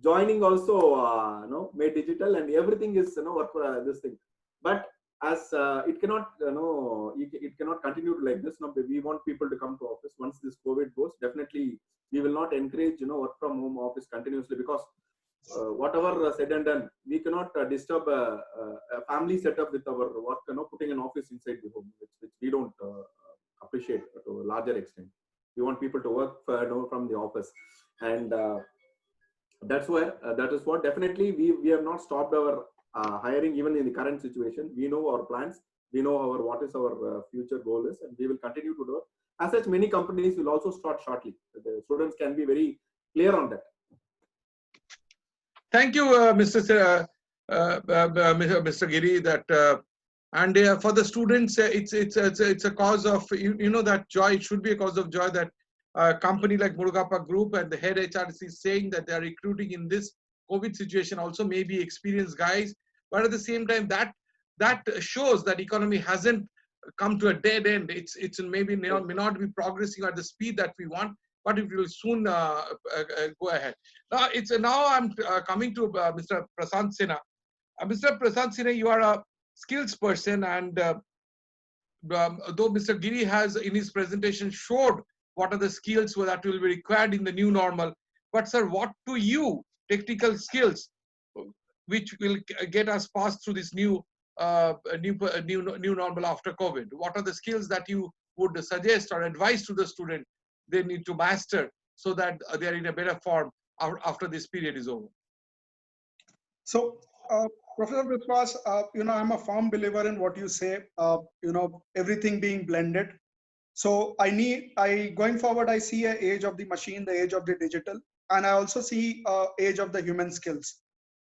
joining also made digital, and everything is work for this thing. But as it cannot it cannot continue like this. Now we want people to come to office. Once this COVID goes, definitely we will not encourage work from home office continuously, because whatever said and done, we cannot disturb a family setup with our work, putting an office inside the home, which we don't appreciate to a larger extent. We want people to work from the office, and that's where that is what definitely we have not stopped our hiring even in the current situation. We know our plans, we know our what is our future goal is, and we will continue to do it. As such, many companies will also start shortly. The students can be very clear on that. Thank you, Mr. Giri. And for the students, it's a cause of that joy. It should be a cause of joy that a company like Murugappa Group and the head HRC is saying that they are recruiting in this COVID situation also maybe experienced guys, but at the same time that shows that economy hasn't come to a dead end. It's maybe may not be progressing at the speed that we want, but it will soon go ahead. Now I'm coming to Mr. Prasant Sinha. Mr. Prasant Sinha, you are a skills person, and though Mr. Giri has in his presentation showed what are the skills that will be required in the new normal, but sir, what to you technical skills which will get us past through this new normal after COVID? What are the skills that you would suggest or advise to the student they need to master so that they are in a better form after this period is over? So, Professor Vishwas, I'm a firm believer in what you say, everything being blended. So going forward, I see an age of the machine, the age of the digital, and I also see age of the human skills.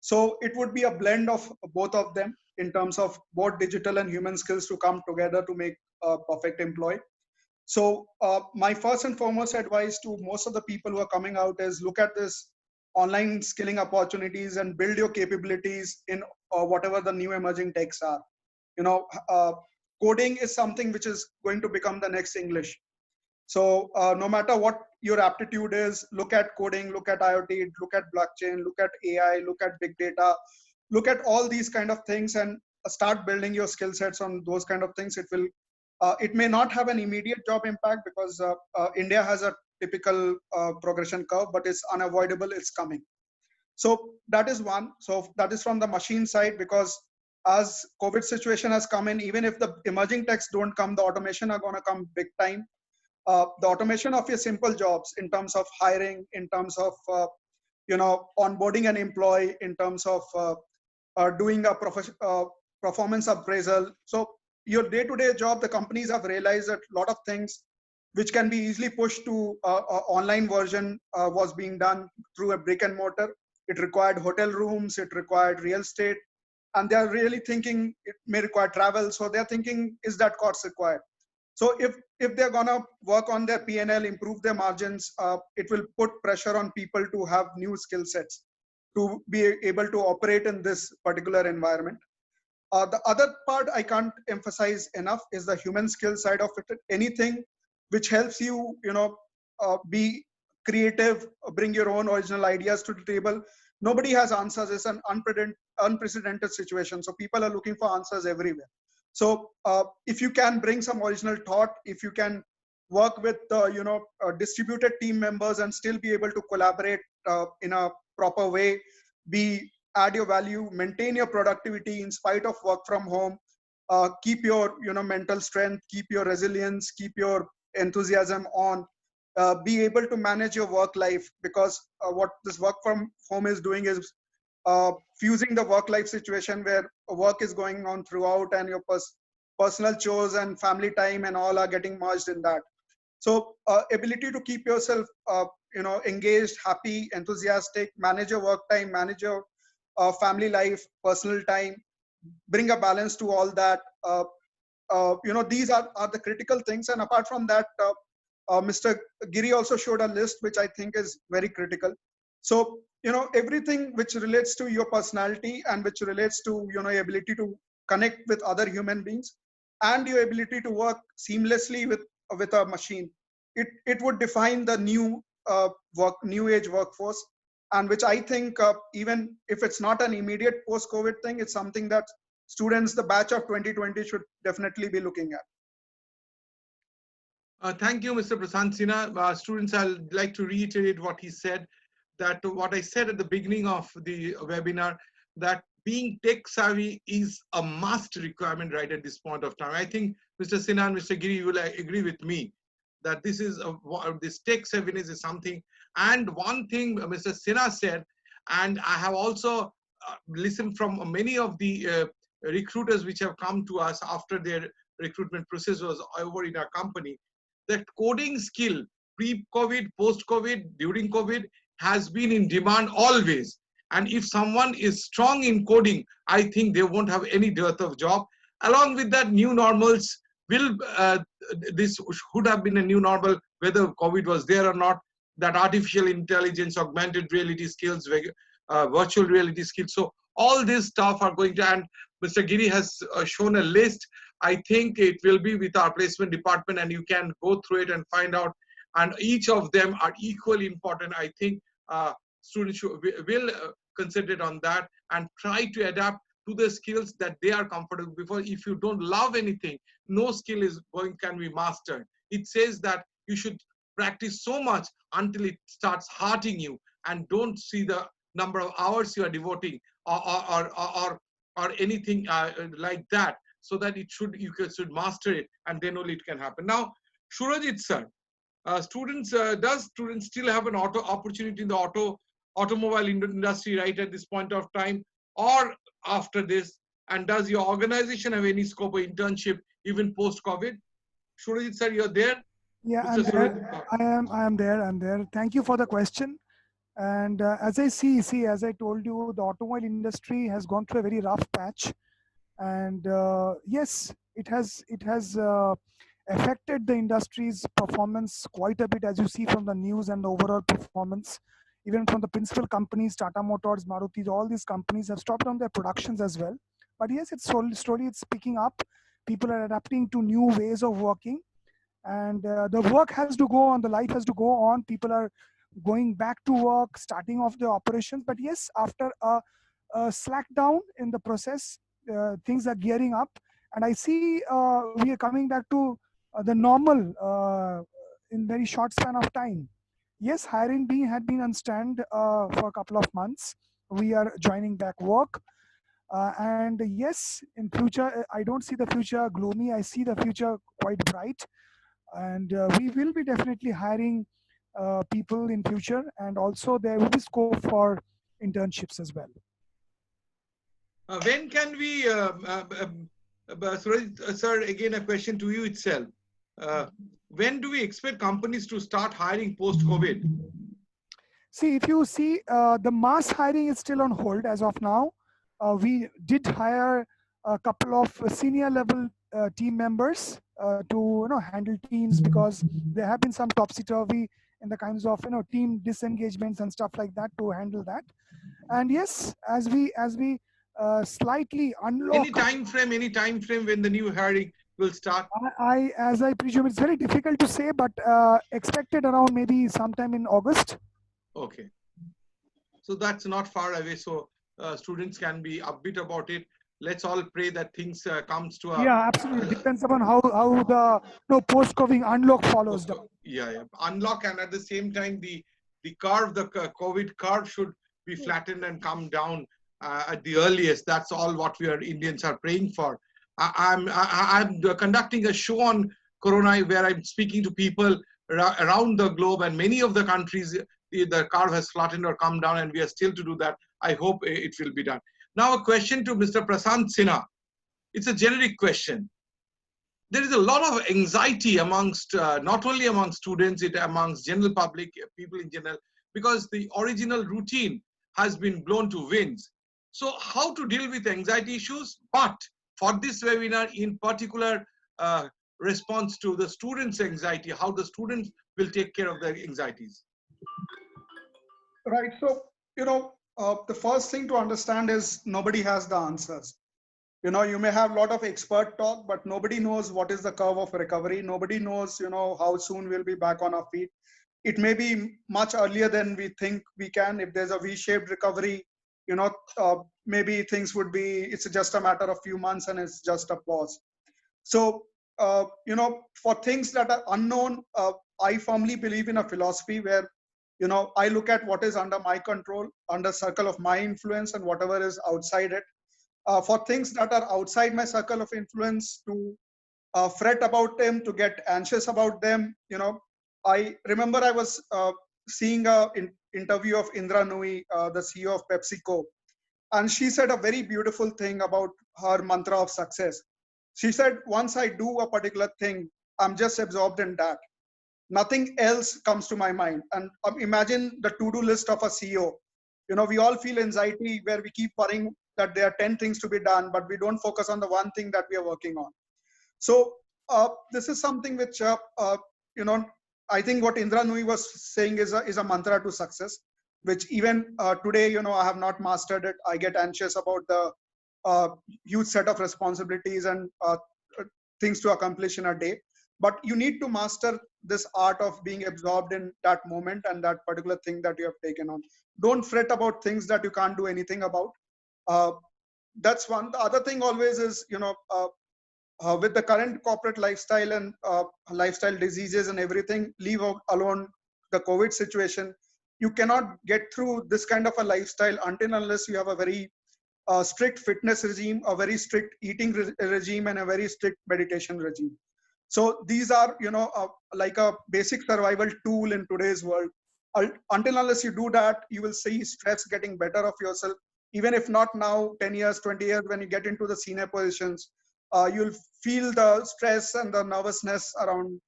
So it would be a blend of both of them in terms of both digital and human skills to come together to make a perfect employee. So my first and foremost advice to most of the people who are coming out is look at this online skilling opportunities and build your capabilities in whatever the new emerging techs are. Coding is something which is going to become the next English. So no matter what your aptitude is, look at coding, look at IoT, look at blockchain, look at AI, look at big data, look at all these kind of things and start building your skill sets on those kind of things. It may not have an immediate job impact because India has a typical progression curve, but it's unavoidable, it's coming. So that is one. So that is from the machine side, because as COVID situation has come in, even if the emerging techs don't come, the automation are going to come big time. The automation of your simple jobs in terms of hiring, in terms of onboarding an employee, in terms of doing a performance appraisal. So your day-to-day job, the companies have realized that a lot of things which can be easily pushed to online version was being done through a brick and mortar. It required hotel rooms, it required real estate, and they are really thinking it may require travel. So they're thinking, is that cost required? So if they're gonna work on their P&L, improve their margins, it will put pressure on people to have new skill sets to be able to operate in this particular environment. The other part I can't emphasize enough is the human skill side of it. Anything which helps you, be creative, bring your own original ideas to the table. Nobody has answers. It's an unprecedented situation. So people are looking for answers everywhere. So if you can bring some original thought, if you can work with distributed team members and still be able to collaborate in a proper way, add your value, maintain your productivity in spite of work from home, keep your mental strength, keep your resilience, keep your enthusiasm on, be able to manage your work life, because what this work from home is doing is fusing the work life situation where work is going on throughout and your personal chores and family time and all are getting merged in that. So ability to keep yourself engaged, happy, enthusiastic, manage your work time, manage your family life, personal time, bring a balance to all that. These are the critical things. And apart from that, Mr. Giri also showed a list which I think is very critical. So everything which relates to your personality and which relates to your ability to connect with other human beings and your ability to work seamlessly with a machine, it would define the new age workforce, and which I think even if it's not an immediate post-COVID thing, it's something that students, the batch of 2020, should definitely be looking at. Thank you, Mr. Prasant Sinha. Students, I'd like to reiterate what he said, that what I said at the beginning of the webinar, that being tech savvy is a must requirement right at this point of time. I think Mr. Sinha and Mr. Giri will agree with me that this is this tech savviness is something. And one thing Mr. Sinha said, and I have also listened from many of the recruiters which have come to us after their recruitment process was over in our company, that coding skill pre-COVID, post-COVID, during COVID has been in demand always. And if someone is strong in coding, I think they won't have any dearth of job. Along with that, new normals will, this would have been a new normal, whether COVID was there or not, that artificial intelligence, augmented reality skills, virtual reality skills. So all this stuff are going to, and Mr. Giri has shown a list. I think it will be with our placement department, and you can go through it and find out. And each of them are equally important. I think students will concentrate on that and try to adapt to the skills that they are comfortable. Because if you don't love anything, no skill can be mastered. It says that you should practice so much until it starts hurting you, and don't see the number of hours you are devoting or anything like that, so that you should master it, and then only it can happen. Now, Surajit sir, does students still have an opportunity in the automobile industry right at this point of time or after this? And does your organization have any scope of internship even post-COVID? Surajit sir, you're there? Yeah, Mr. Surajit. I am there. I'm there. Thank you for the question. And as I see, as I told you, the automobile industry has gone through a very rough patch, and yes, it has affected the industry's performance quite a bit, as you see from the news and the overall performance. Even from the principal companies, Tata Motors, Maruti, all these companies have stopped on their productions as well. But yes, it's slowly it's picking up. People are adapting to new ways of working, and the work has to go on. The life has to go on. People are going back to work, starting off the operations. But yes, after a slack down in the process, things are gearing up, and I see we are coming back to the normal in very short span of time. Yes, hiring had been on stand for a couple of months. We are joining back work, and yes, in future I don't see the future gloomy. I see the future quite bright, and we will be definitely hiring people in future, and also there will be scope for internships as well. When can we, Surajit, sir, again a question to you itself. When do we expect companies to start hiring post-COVID? See, if you see, the mass hiring is still on hold as of now. We did hire a couple of senior level team members to handle teams, because there have been some topsy-turvy in the kinds of team disengagements and stuff like that, to handle that. And yes, as we slightly unlock. Any time frame when the new hiring will start? As I presume, it's very difficult to say, but expected around maybe sometime in August. Okay, so that's not far away. So students can be upbeat about it. Let's all pray that things comes to a. Yeah, absolutely. Depends upon how the post-COVID unlock follows down. Yeah, unlock, and at the same time the curve, the COVID curve should be flattened and come down at the earliest. That's all what we Indians are praying for. I'm conducting a show on Corona where I'm speaking to people around the globe, and many of the countries the curve has flattened or come down, and we are still to do that. I hope it will be done. Now a question to Mr. Prasant Sinha. It's a generic question. There is a lot of anxiety amongst, not only among students, it amongst general public, people in general, because the original routine has been blown to winds. So how to deal with anxiety issues? But for this webinar in particular, response to the students' anxiety, how the students will take care of their anxieties. Right. So, the first thing to understand is nobody has the answers. You may have a lot of expert talk, but nobody knows what is the curve of recovery. Nobody knows, how soon we'll be back on our feet. It may be much earlier than we think we can. If there's a V-shaped recovery, maybe things would be, it's just a matter of few months and it's just a pause. So, for things that are unknown, I firmly believe in a philosophy where I look at what is under my control, under circle of my influence, and whatever is outside it. For things that are outside my circle of influence, to fret about them, to get anxious about them. I remember I was seeing a interview of Indra Nooyi, the CEO of PepsiCo, and she said a very beautiful thing about her mantra of success. She said, once I do a particular thing, I'm just absorbed in that. Nothing else comes to my mind. And imagine the to-do list of a CEO. We all feel anxiety where we keep worrying that there are 10 things to be done, but we don't focus on the one thing that we are working on. So this is something which, I think what Indra Nooyi was saying is a mantra to success, which even today, I have not mastered it. I get anxious about the huge set of responsibilities and things to accomplish in a day. But you need to master this art of being absorbed in that moment and that particular thing that you have taken on. Don't fret about things that you can't do anything about. That's one. The other thing always is, with the current corporate lifestyle and lifestyle diseases and everything, leave alone the COVID situation. You cannot get through this kind of a lifestyle until unless you have a very strict fitness regime, a very strict eating regime, and a very strict meditation regime. So these are, like a basic survival tool in today's world. Until unless you do that, you will see stress getting better of yourself. Even if not now, 10 years, 20 years, when you get into the senior positions, you'll feel the stress and the nervousness around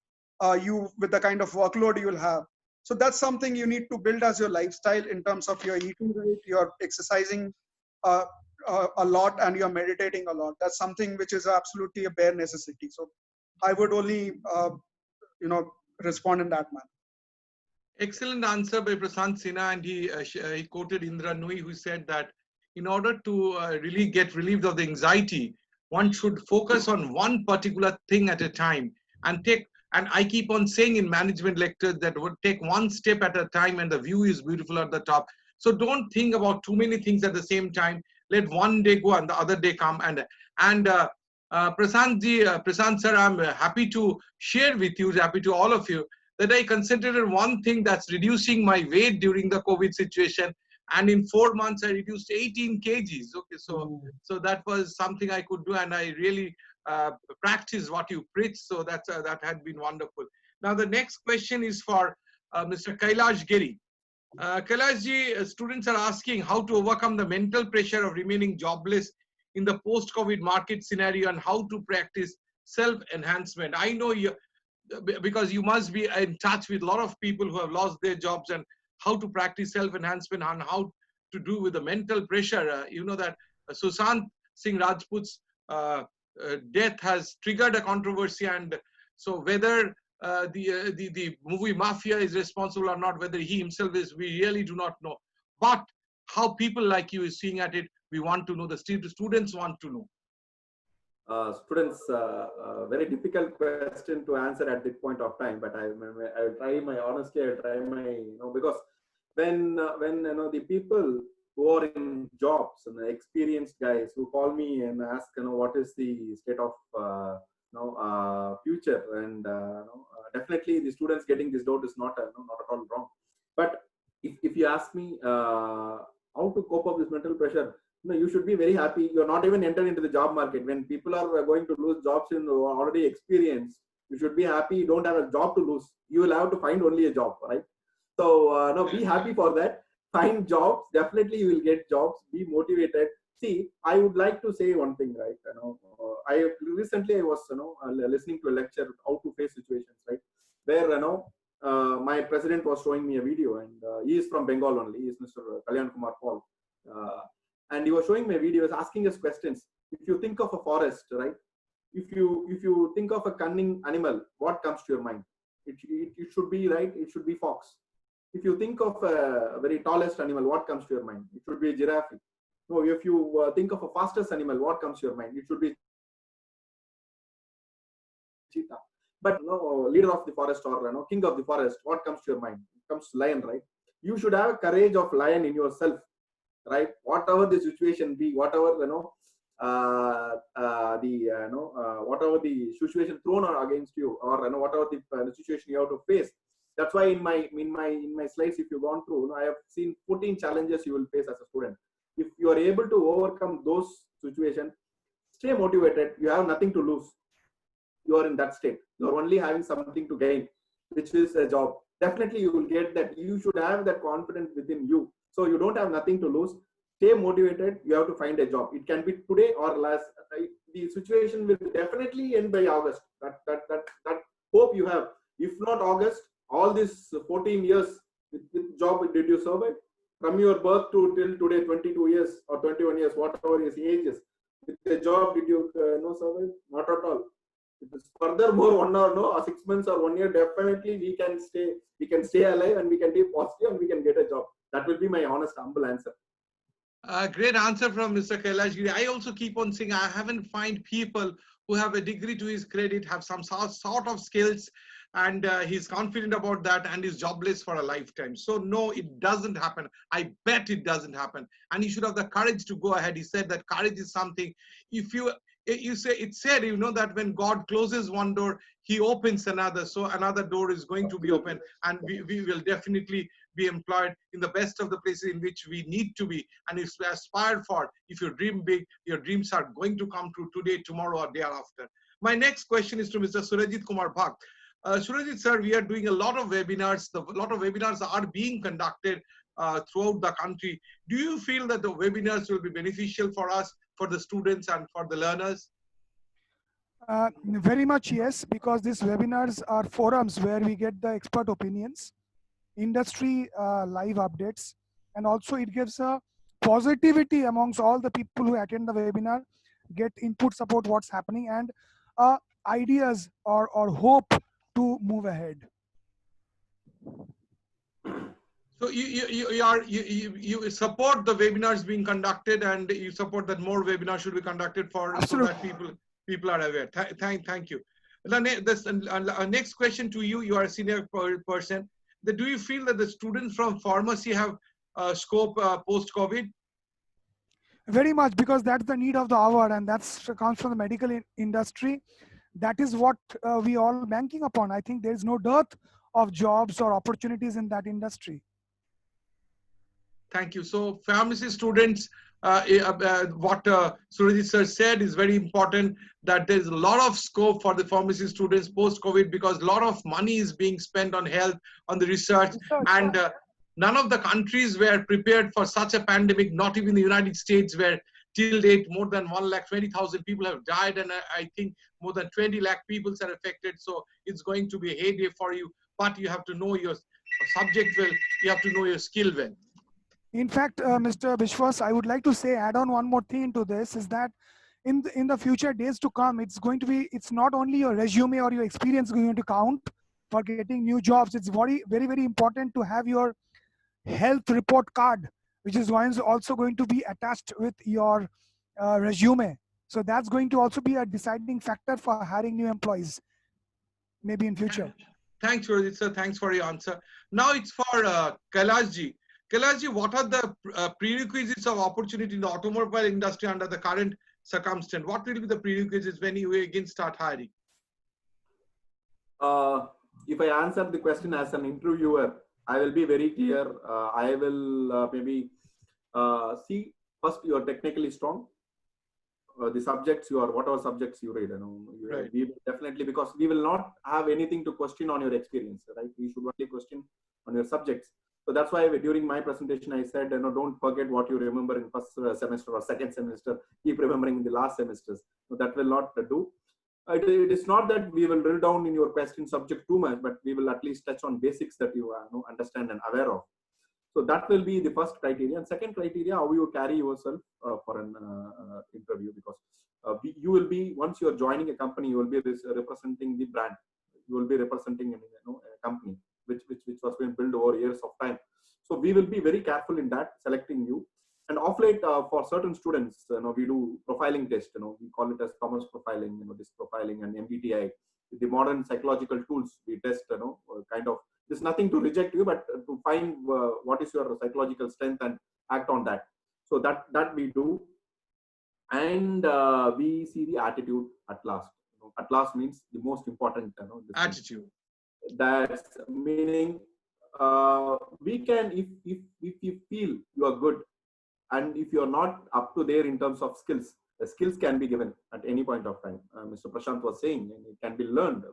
you with the kind of workload you'll have. So that's something you need to build as your lifestyle in terms of your eating rate, your exercising a lot, and you're meditating a lot. That's something which is absolutely a bare necessity. So I would only, respond in that manner. Excellent answer by Prashant Sinha, and he quoted Indra Nooyi, who said that in order to really get relieved of the anxiety, one should focus on one particular thing at a time and take. And I keep on saying in management lectures that would take one step at a time, and the view is beautiful at the top. So don't think about too many things at the same time. Let one day go and the other day come. Prashant sir, I'm happy to share with you, happy to all of you, that I concentrated one thing that's reducing my weight during the COVID situation. And in 4 months, I reduced 18 kgs. Okay, so that was something I could do, and I really practice what you preach. So that had been wonderful. Now, the next question is for Mr. Kailash Giri. Kailash ji, students are asking how to overcome the mental pressure of remaining jobless in the post-COVID market scenario and how to practice self-enhancement. I know you, because you must be in touch with a lot of people who have lost their jobs, and how to practice self-enhancement and how to do with the mental pressure. You know that Sushant Singh Rajput's death has triggered a controversy, and so whether the movie Mafia is responsible or not, whether he himself is, we really do not know. But how people like you is seeing at it, we want to know. The students want to know. Students, very difficult question to answer at this point of time, but I will try my honesty. I will try my, because when the people who are in jobs and the experienced guys who call me and ask, what is the state of future, and definitely the students getting this doubt is not at all wrong. But if you ask me how to cope up with mental pressure, you should be very happy. You're not even entered into the job market. When people are going to lose jobs in already experienced, you should be happy. You don't have a job to lose. You will have to find only a job, right? So no, be happy for that. Find jobs. Definitely you will get jobs. Be motivated. See, I would like to say one thing, right? I recently was listening to a lecture how to face situations, right? Where my president was showing me a video, and he is from Bengal only. He is Mr. Kalyan Kumar Paul. And he was showing me videos, asking us questions. If you think of a forest, right? If you think of a cunning animal, what comes to your mind? It should be, right? It should be fox. If you think of a very tallest animal, what comes to your mind? It should be a giraffe. No, if you think of a fastest animal, what comes to your mind? It should be cheetah. But leader of the forest or king of the forest, what comes to your mind? It comes to lion, right? You should have courage of lion in yourself, right? Whatever the situation be, whatever whatever the situation thrown against you, or whatever the situation you have to face, That's why in my slides, if you've gone through, I have seen 14 challenges you will face as a student. If you are able to overcome those situations, stay motivated. You have nothing to lose. You are in that state. You are only having something to gain, which is a job. Definitely, you will get that. You should have that confidence within you. So you don't have nothing to lose. Stay motivated. You have to find a job. It can be today or last. The situation will definitely end by August. That hope you have. If not August, all these 14 years with job, did you survive? From your birth to till today, 22 years or 21 years, whatever his age is, with the job, did you survive? Not at all. If it's furthermore 1 or no, or 6 months or 1 year, definitely we can stay alive and we can be positive and we can get a job. That will be my honest, humble answer. Great answer from Mr. Kailashgiri. I also keep on saying I haven't find people who have a degree to his credit, have some sort of skills, and he's confident about that and is jobless for a lifetime. So no, it doesn't happen. I bet it doesn't happen. And you should have the courage to go ahead. He said that courage is something. If you say, it said, that when God closes one door, he opens another. So another door is going to be open, and we will definitely be employed in the best of the places in which we need to be, and if we aspire for. If you dream big, your dreams are going to come true today, tomorrow, or day after. My next question is to Mr. Surajit Kumar Bhakt. Surajit sir, we are doing a lot of webinars. A lot of webinars are being conducted throughout the country. Do you feel that the webinars will be beneficial for us, for the students and for the learners? Very much yes, because these webinars are forums where we get the expert opinions, industry live updates, and also it gives a positivity amongst all the people who attend the webinar, get inputs about what's happening, and ideas or hope to move ahead. So you support the webinars being conducted, and you support that more webinars should be conducted so that people are aware. Thank you. The next question to you. You are a senior person. Do you feel that the students from pharmacy have scope post-COVID? Very much, because that's the need of the hour, and that's comes from the medical industry. That is what we all banking upon. I think there is no dearth of jobs or opportunities in that industry. Thank you. So pharmacy students, what Surajit sir said is very important, that there's a lot of scope for the pharmacy students post-COVID, because a lot of money is being spent on health, on the research, and none of the countries were prepared for such a pandemic, not even the United States, where till date more than 120,000 people have died, and I think more than 20 lakh people are affected. So it's going to be a heyday for you, but you have to know your subject well, you have to know your skill well. In fact, Mr. Bishwas, I would like to add on one more thing to this, is that in the future days to come, it's not only your resume or your experience going to count for getting new jobs. It's very, very, very important to have your health report card, which is also going to be attached with your resume. So that's going to also be a deciding factor for hiring new employees, maybe in future. Thanks, Surajit sir. Thanks for your answer. Now it's for Kailashji. Kailashji, what are the prerequisites of opportunity in the automobile industry under the current circumstance? What will be the prerequisites when you again start hiring? If I answer the question as an interviewer, I will be very clear. I will maybe see first you are technically strong. The subjects whatever subjects you read, right. We definitely, because we will not have anything to question on your experience, right? We should only question on your subjects. So that's why during my presentation I said, don't forget what you remember in first semester or second semester. Keep remembering in the last semesters. So that will not do. It is not that we will drill down in your question subject too much, but we will at least touch on basics that you understand and aware of. So that will be the first criteria. And second criteria, how you carry yourself for an interview, because you will be, once you are joining a company, you will be representing the brand. You will be representing a company which was being built over years of time. So we will be very careful in that, selecting you. And off late, for certain students, we do profiling test. We call it as commerce profiling, this profiling and MBTI. With the modern psychological tools, we test, kind of. There's nothing to reject you, but to find what is your psychological strength and act on that. So that we do. And we see the attitude at last. At last means the most important. Attitude. That's meaning we can, if you feel you are good, and if you're not up to there in terms of skills, the skills can be given at any point of time. Mr. Prashant was saying, and it can be learned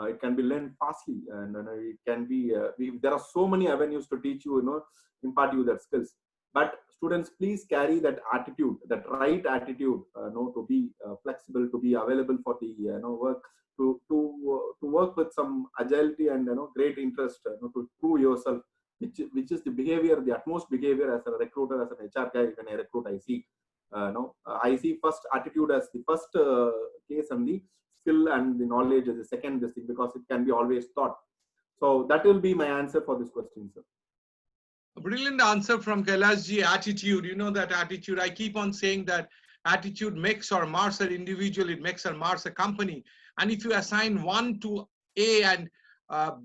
it can be learned fastly, and it can be there are so many avenues to teach you, impart you that skills. But students, please carry that attitude, that right attitude, to be flexible, to be available for the work, to work with some agility and great interest, to prove yourself, which is the behavior, the utmost behavior as a recruiter, as an HR guy. When I recruit, I see, I see first attitude as the first case, and the skill and the knowledge as the second this thing, because it can be always taught. So that will be my answer for this question, sir. A brilliant answer from Kailash ji. Attitude, that attitude. I keep on saying that attitude makes or mars an individual, it makes or mars a company. And if you assign 1 to A and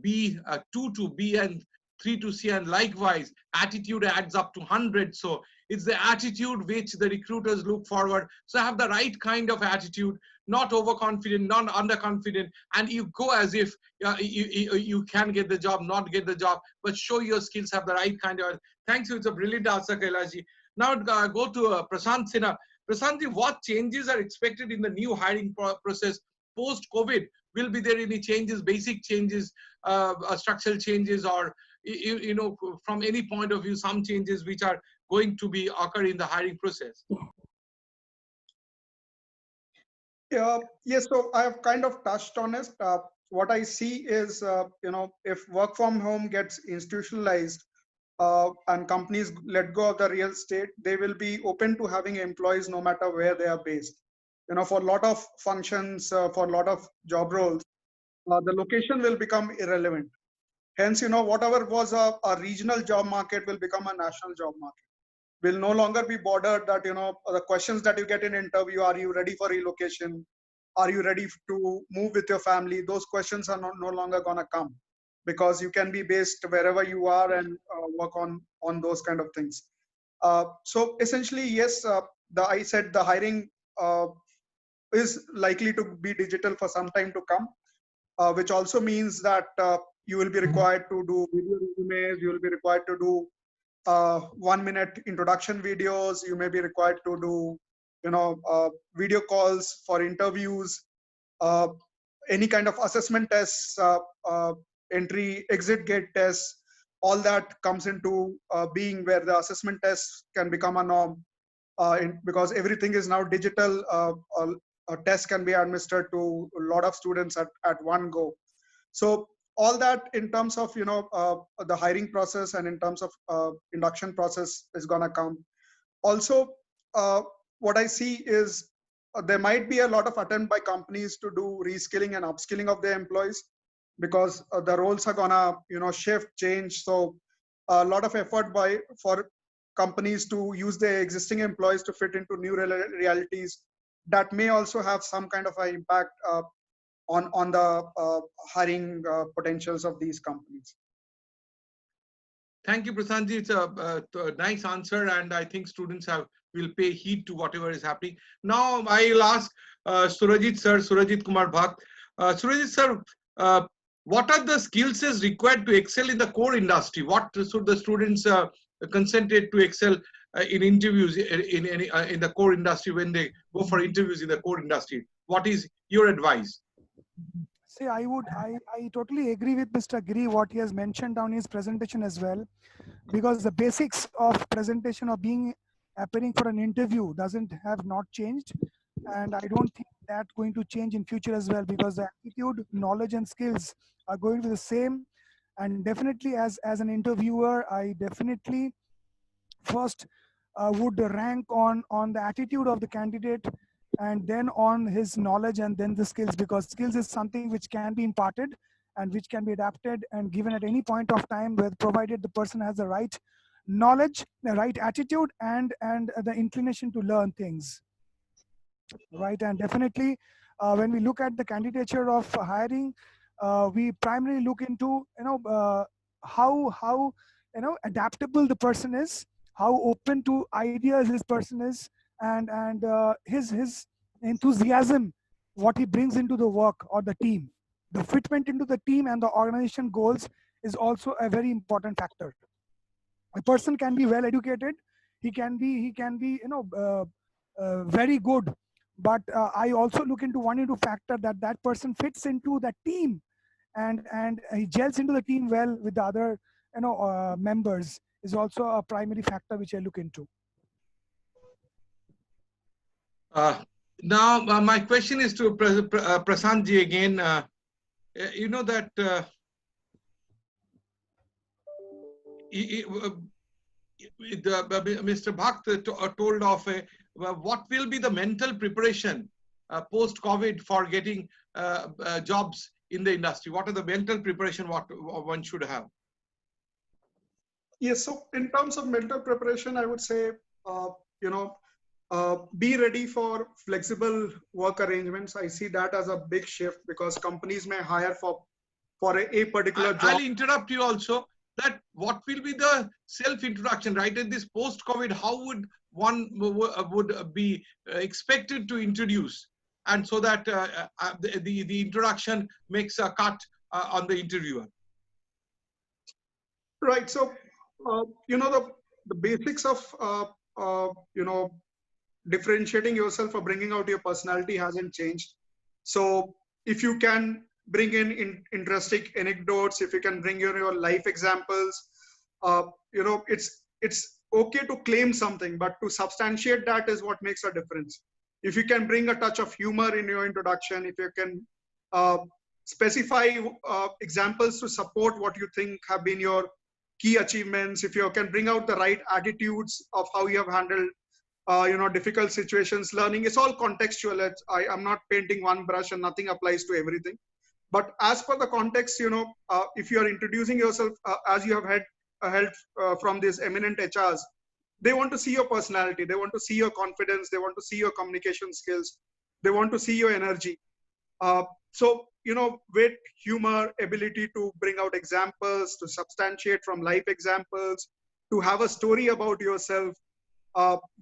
B, 2 to B and 3 to C, and likewise, attitude adds up to 100. So it's the attitude which the recruiters look forward. So have the right kind of attitude, not overconfident, not underconfident, and you go as if you can get the job, not get the job, but show your skills, have the right kind of. Thanks you. It's a brilliant answer, Kailash. Now go to Prashant Sinha. Prashant, what changes are expected in the new hiring process post-COVID? Will be there any changes, basic changes, structural changes, or from any point of view, some changes which are going to be occur in the hiring process? Yes, so I have kind of touched on it. What I see is, if work from home gets institutionalized and companies let go of the real estate, they will be open to having employees no matter where they are based. For a lot of functions, for a lot of job roles, the location will become irrelevant. Hence, whatever was a regional job market will become a national job market. Will no longer be bordered that, the questions that you get in interview, are you ready for relocation? Are you ready to move with your family? Those questions are no longer going to come, because you can be based wherever you are and work on those kind of things. So essentially, yes, I said the hiring is likely to be digital for some time to come, which also means that you will be required to do video resumes, you will be required to do 1-minute introduction videos, you may be required to do video calls for interviews, any kind of assessment tests, entry exit gate tests. All that comes into being, where the assessment tests can become a norm, because everything is now digital. A test can be administered to a lot of students at one go. So all that in terms of the hiring process and in terms of induction process is going to come. Also, what I see is there might be a lot of attempt by companies to do reskilling and upskilling of their employees, because the roles are going to shift, change. So a lot of effort for companies to use their existing employees to fit into new realities, that may also have some kind of an impact on the hiring potentials of these companies. Thank you, Prashantji. It's a nice answer, and I think students will pay heed to whatever is happening. Now, I'll ask Surajit sir, Surajit Kumar Bhatt. Surajit sir, what are the skills required to excel in the core industry? What should the students concentrate to excel in interviews in the core industry when they go for interviews in the core industry? What is your advice? See, I totally agree with Mr. Giri, what he has mentioned on his presentation as well, because the basics of presentation of being appearing for an interview have not changed. And I don't think that's going to change in future as well, because the attitude, knowledge and skills are going to be the same. And definitely as an interviewer, I definitely first would rank on the attitude of the candidate, and then on his knowledge, and then the skills, because skills is something which can be imparted and which can be adapted and given at any point of time, with provided the person has the right knowledge, the right attitude, and the inclination to learn things, right? And definitely when we look at the candidature of hiring, we primarily look into how adaptable the person is, how open to ideas his person is, and his enthusiasm, what he brings into the work or the team. the fitment into the team and the organization goals is also a very important factor. A person can be well educated, he can be very good, but I also look into one into factor that that person fits into the team, and he gels into the team well with the other members, is also a primary factor which I look into. Now, my question is to Prasant ji again. You know that Mr. Bhakt told of what will be the mental preparation post-COVID for getting jobs in the industry. What are the mental preparation what one should have? Yes, so in terms of mental preparation, I would say, be ready for flexible work arrangements. I see that as a big shift because companies may hire for a particular job. I'll interrupt you also. That what will be the self-introduction, right? At this post-COVID, how would one would be expected to introduce, and so that the introduction makes a cut on the interviewer. Right. So, the basics of differentiating yourself or bringing out your personality hasn't changed. So, if you can bring in interesting anecdotes, if you can bring your life examples, it's okay to claim something, but to substantiate that is what makes a difference. If you can bring a touch of humor in your introduction, if you can specify examples to support what you think have been your key achievements, if you can bring out the right attitudes of how you have handled difficult situations, learning, it's all contextual. I'm not painting one brush and nothing applies to everything. But as per the context, if you are introducing yourself as you have had help from these eminent HRs, they want to see your personality, they want to see your confidence, they want to see your communication skills, they want to see your energy. So, with humor, ability to bring out examples, to substantiate from life examples, to have a story about yourself.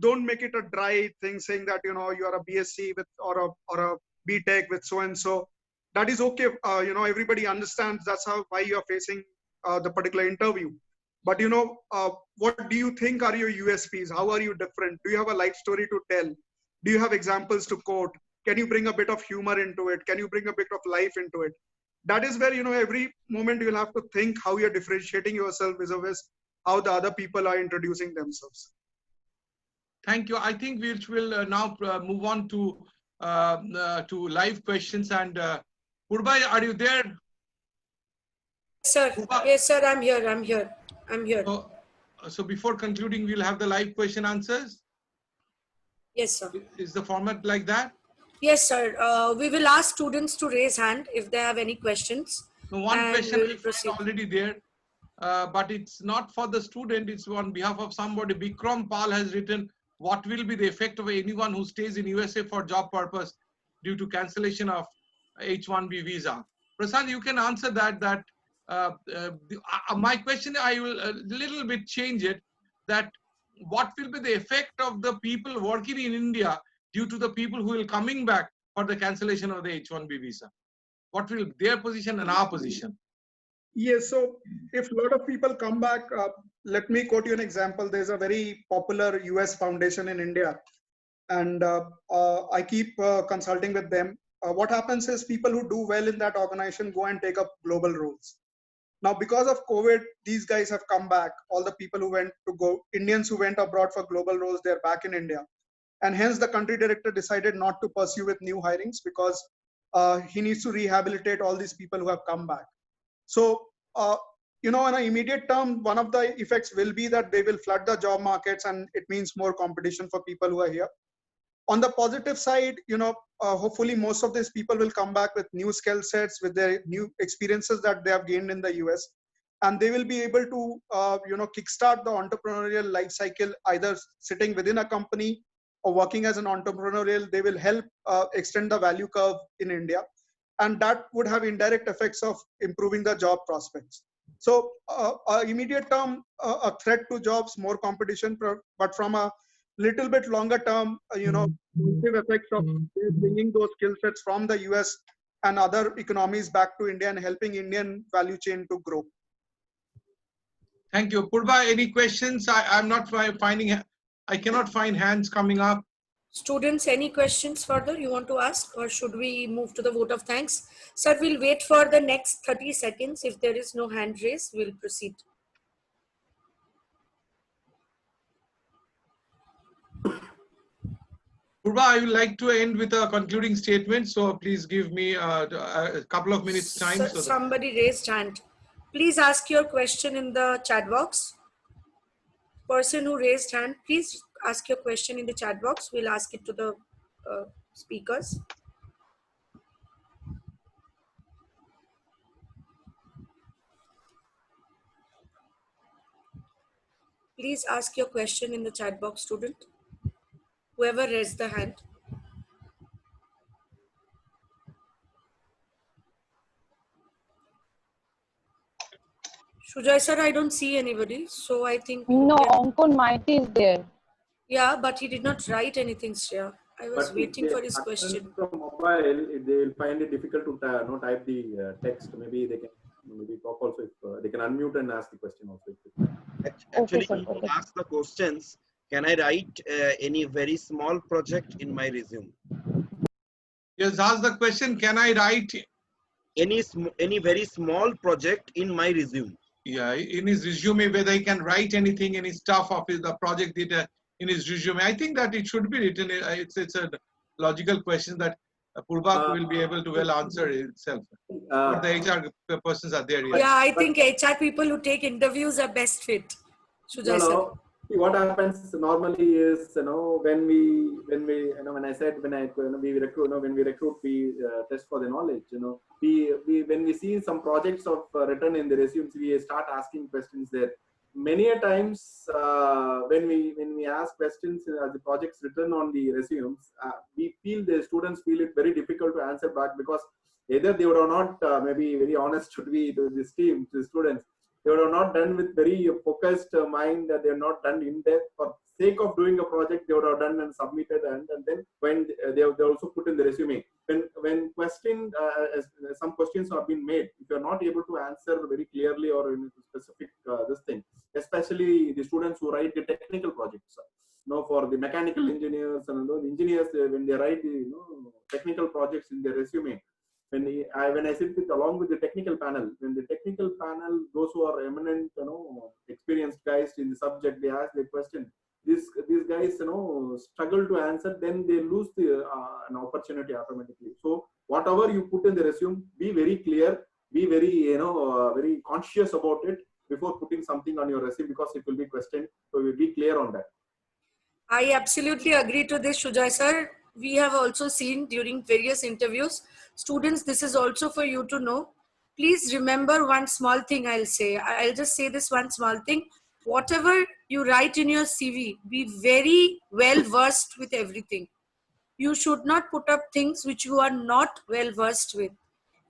Don't make it a dry thing saying that, you are a BSc with or a BTech with so-and-so. That is okay. Everybody understands that's why you're facing the particular interview. But, what do you think are your USPs? How are you different? Do you have a life story to tell? Do you have examples to quote? Can you bring a bit of humor into it? Can you bring a bit of life into it? That is where, every moment you'll have to think how you're differentiating yourself vis-a-vis how the other people are introducing themselves. Thank you. I think we will now move on to live questions. And Purbai, are you there? Sir, yes, sir, I'm here. So before concluding, we'll have the live question answers. Yes, sir. Is the format like that? Yes, sir. We will ask students to raise hand if they have any questions. No, one question is already there, but it's not for the student. It's on behalf of somebody. Bikram Pal has written, what will be the effect of anyone who stays in USA for job purpose due to cancellation of H-1B visa? Prasad, you can answer that. My question, I will a little bit change it, that what will be the effect of the people working in India due to the people who will coming back for the cancellation of the H-1B visa? What will their position and our position? Yes, so if a lot of people come back, let me quote you an example. There's a very popular US foundation in India, and I keep consulting with them. What happens is people who do well in that organization go and take up global roles. Now, because of COVID, these guys have come back. All the people who Indians who went abroad for global roles, they're back in India. And hence the country director decided not to pursue with new hirings because he needs to rehabilitate all these people who have come back. So, in an immediate term, one of the effects will be that they will flood the job markets and it means more competition for people who are here. On the positive side, hopefully most of these people will come back with new skill sets, with their new experiences that they have gained in the US. And they will be able to, kickstart the entrepreneurial life cycle, either sitting within a company or working as an entrepreneurial. They will help extend the value curve in India. And that would have indirect effects of improving the job prospects. So immediate term, a threat to jobs, more competition, but from a little bit longer term, positive effects of bringing those skill sets from the US and other economies back to India and helping Indian value chain to grow. Thank you. Purba, any questions? I'm not finding, I cannot find hands coming up. Students, any questions further you want to ask, or should we move to the vote of thanks? Sir, we'll wait for the next 30 seconds. If there is no hand raised, we'll proceed. Purba, I would like to end with a concluding statement. So please give me a couple of minutes time. Sir, somebody raised hand. Please ask your question in the chat box. Person who raised hand, please ask your question in the chat box. We'll ask it to the speakers. Please ask your question in the chat box, student. Whoever raised the hand. Shujai sir, I don't see anybody, so I think... No, Ankon Mighty is there. Yeah, but he did not write anything, Shreya. I was But waiting if they for his attend question. from mobile, they will find it difficult to type the text. Maybe they can talk also if they can unmute and ask the question also. Actually, sir, to ask the questions, can I write any very small project in my resume? Yes, ask the question, can I write? Any very small project in my resume? Yeah, in his resume, whether he can write anything, any stuff of the project data in his resume. I think that it should be written. It's a logical question that Purba will be able to well answer itself. But the HR persons are there. Yes. Yeah, I think HR people who take interviews are best fit. Shujai sir. See, what happens normally is, when I said we recruit, when we recruit, we test for the knowledge. When we see some projects of written in the resumes, we start asking questions there. Many a times when we ask questions as the projects written on the resumes, we feel the students feel it very difficult to answer back, because either they would have not maybe very honest should be to this team, to the students. They were not done with very focused mind. They are not done in depth. For sake of doing a project, they would have done and submitted, and then when they also put in the resume. When question, some questions have been made, if you are not able to answer very clearly or in a specific this thing, especially the students who write the technical projects, for the mechanical engineers and the engineers, when they write the technical projects in their resume. When I sit along with the technical panel, when the technical panel, those who are eminent, experienced guys in the subject, they ask the question. These guys, struggle to answer, then they lose an opportunity automatically. So whatever you put in the resume, be very clear, be very, very conscious about it before putting something on your resume, because it will be questioned. So be clear on that. I absolutely agree to this, Shujai sir. We have also seen during various interviews, students, this is also for you to know. Please remember one small thing I'll say. I'll just say this one small thing. Whatever you write in your CV, be very well versed with everything. You should not put up things which you are not well versed with.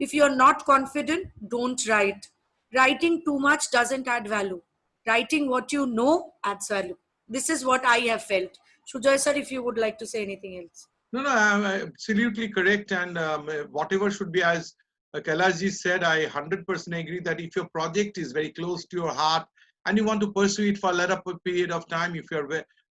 If you are not confident, don't write. Writing too much doesn't add value. Writing what you know adds value. This is what I have felt. Shujai sir, if you would like to say anything else. No, I'm absolutely correct. And whatever should be, as Kailash said, I 100% agree that if your project is very close to your heart and you want to pursue it for a later period of time, if you're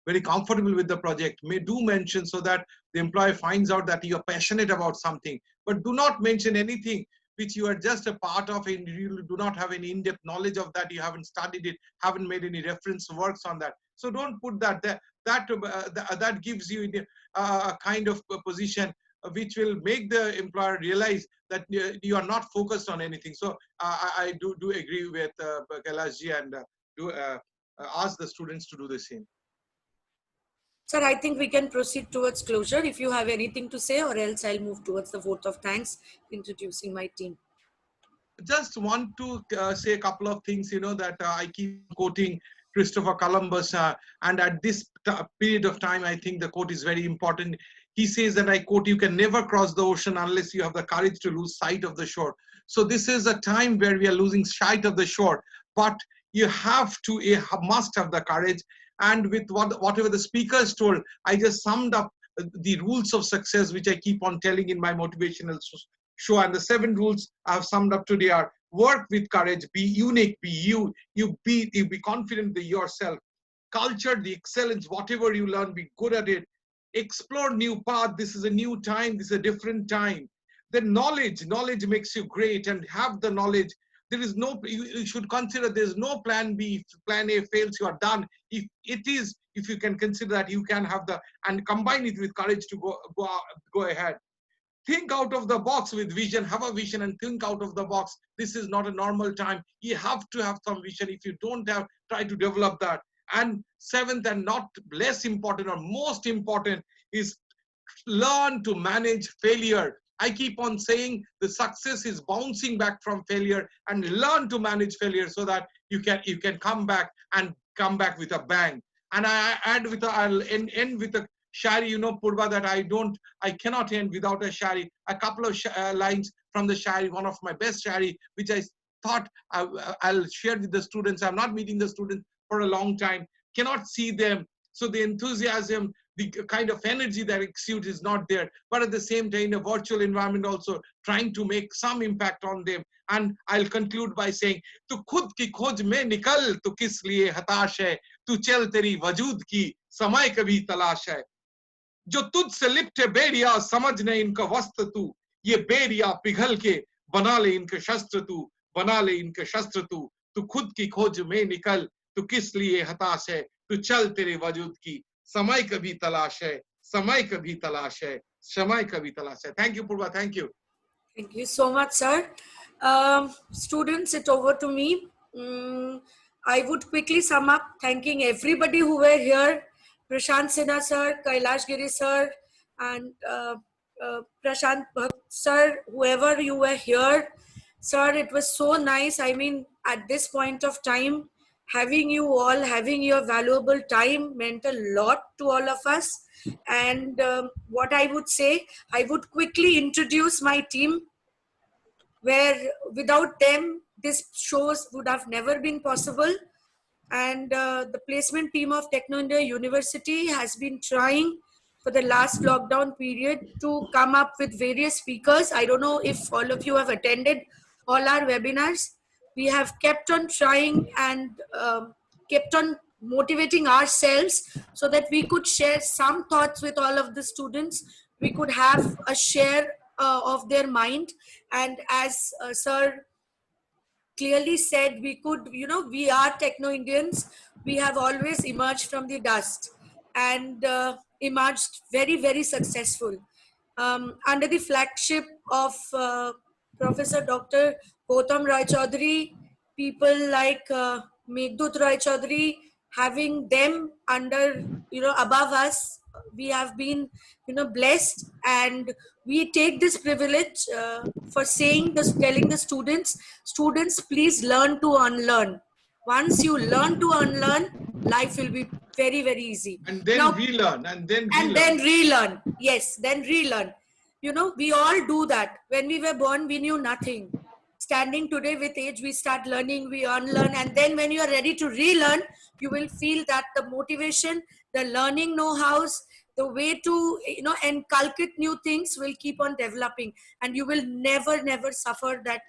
very comfortable with the project, do mention so that the employer finds out that you're passionate about something. But do not mention anything which you are just a part of and you do not have any in-depth knowledge of that, you haven't studied it, haven't made any reference works on that. So don't put that there. That gives you a kind of position which will make the employer realize that you are not focused on anything. So I do agree with Kailash ji and do ask the students to do the same. Sir, I think we can proceed towards closure. If you have anything to say, or else I'll move towards the vote of thanks, introducing my team. Just want to say a couple of things, that I keep quoting Christopher Columbus, and at this period of time, I think the quote is very important. He says that, I quote, "You can never cross the ocean unless you have the courage to lose sight of the shore." So this is a time where we are losing sight of the shore, but you must have the courage. And with whatever the speakers told, I just summed up the rules of success, which I keep on telling in my motivational show. And the 7 rules I have summed up today are: work with courage, be unique, be you, you be confident in yourself, culture the excellence, whatever you learn, be good at it, explore new path. This is a new time, this is a different time. Then knowledge makes you great, and have the knowledge. There is no, you should consider there's no plan B. If plan A fails, you are done. If it is, if you can consider that, you can have the, and combine it with courage to go ahead. Think out of the box with vision. Have a vision and think out of the box. This is not a normal time. You have to have some vision. If you don't have, try to develop that. And 7th, and not less important or most important, is learn to manage failure. I keep on saying the success is bouncing back from failure, and learn to manage failure so that you can come back with a bang. And I'll end with a shari, Purva, that I cannot end without a shari. A couple of lines from the shari, one of my best shari, which I thought I'll share with the students. I'm not meeting the students for a long time, cannot see them. So the enthusiasm, the kind of energy that exudes is not there. But at the same time, in a virtual environment also, trying to make some impact on them. And I'll conclude by saying, tu khud ki khoj mein nikal, tu kis liye hatash hai, tu chal teri wajud ki samay kabhi talash hai. जो तुझसे लिपटे बेरिया समझ ने इनका वस्त्र तू, ये बेरिया पिघल के बना ले इनके शस्त्र तू, बना ले इनके शस्त्र तू, तू खुद की खोज में निकल, तू किस लिए हताश है, तू चल तेरे वजूद की समय कभी तलाश है, समय कभी तलाश है, समय कभी तलाश है. Thank you, Purva. Thank you. Thank you so much, sir. Students, it's over to me. I would quickly sum up, thanking everybody who were here. Prashant Sinha sir, Kailash Giri sir, and Prashant Bhakt sir, whoever you were here. Sir, it was so nice. I mean, at this point of time, having you all, having your valuable time meant a lot to all of us. And what I would say, I would quickly introduce my team, where without them, this shows would have never been possible. And the placement team of Techno India University has been trying for the last lockdown period to come up with various speakers. I don't know if all of you have attended all our webinars. We have kept on trying and kept on motivating ourselves so that we could share some thoughts with all of the students. We could have a share of their mind. And as Sir clearly said, we could, we are Techno Indians. We have always emerged from the dust and emerged very, very successful. Under the flagship of Professor Dr. Gautam Rai Chaudhary, people like Meghdut Rai Chaudhary, having them under, above us, we have been, blessed, and we take this privilege for saying this, telling the students, please learn to unlearn. Once you learn to unlearn, life will be very, very easy. And then relearn, and then relearn. Yes, then relearn. We all do that. When we were born, we knew nothing. Standing today with age, we start learning, we unlearn, and then when you are ready to relearn, you will feel that the motivation, the learning know-hows, the way to inculcate new things will keep on developing, and you will never suffer that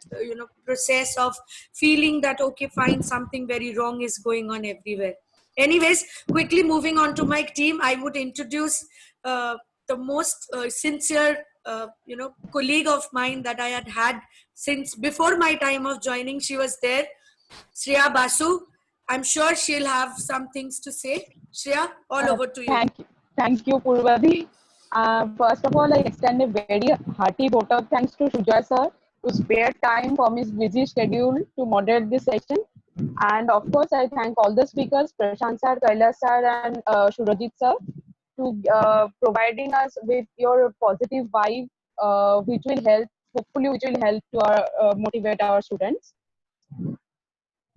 process of feeling that okay, fine, something very wrong is going on everywhere. Anyways, quickly moving on to my team, I would introduce the most sincere colleague of mine that I had since before my time of joining. She was there, Shreya Basu. I'm sure she'll have some things to say. Shreya, all over to you. Thank you, Purvadi. First of all, I extend a very hearty vote of thanks to Shuja sir to spare time from his busy schedule to moderate this session. And of course, I thank all the speakers, Prashant sir, Kailash sir, and Shurajit sir, to providing us with your positive vibe, which will help, hopefully, which will help to motivate our students.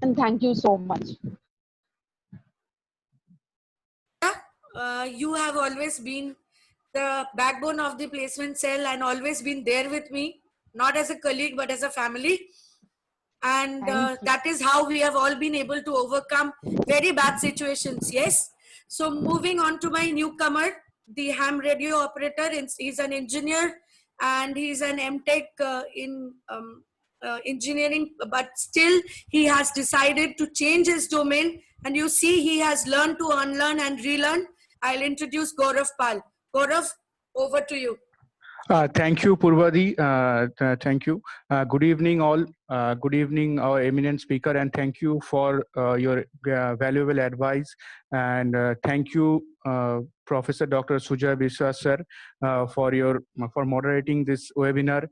And thank you so much. You have always been the backbone of the placement cell and always been there with me, not as a colleague, but as a family. And that is how we have all been able to overcome very bad situations. Yes. So moving on to my newcomer, the ham radio operator. He's an engineer and he's an MTech in engineering, but still he has decided to change his domain. And you see, he has learned to unlearn and relearn. I'll introduce Gaurav Pal. Gaurav, over to you. Thank you, Purvadi. Thank you. Good evening, all. Good evening, our eminent speaker, and thank you for your valuable advice. And thank you, Professor Dr. Sujay Biswas sir, for moderating this webinar.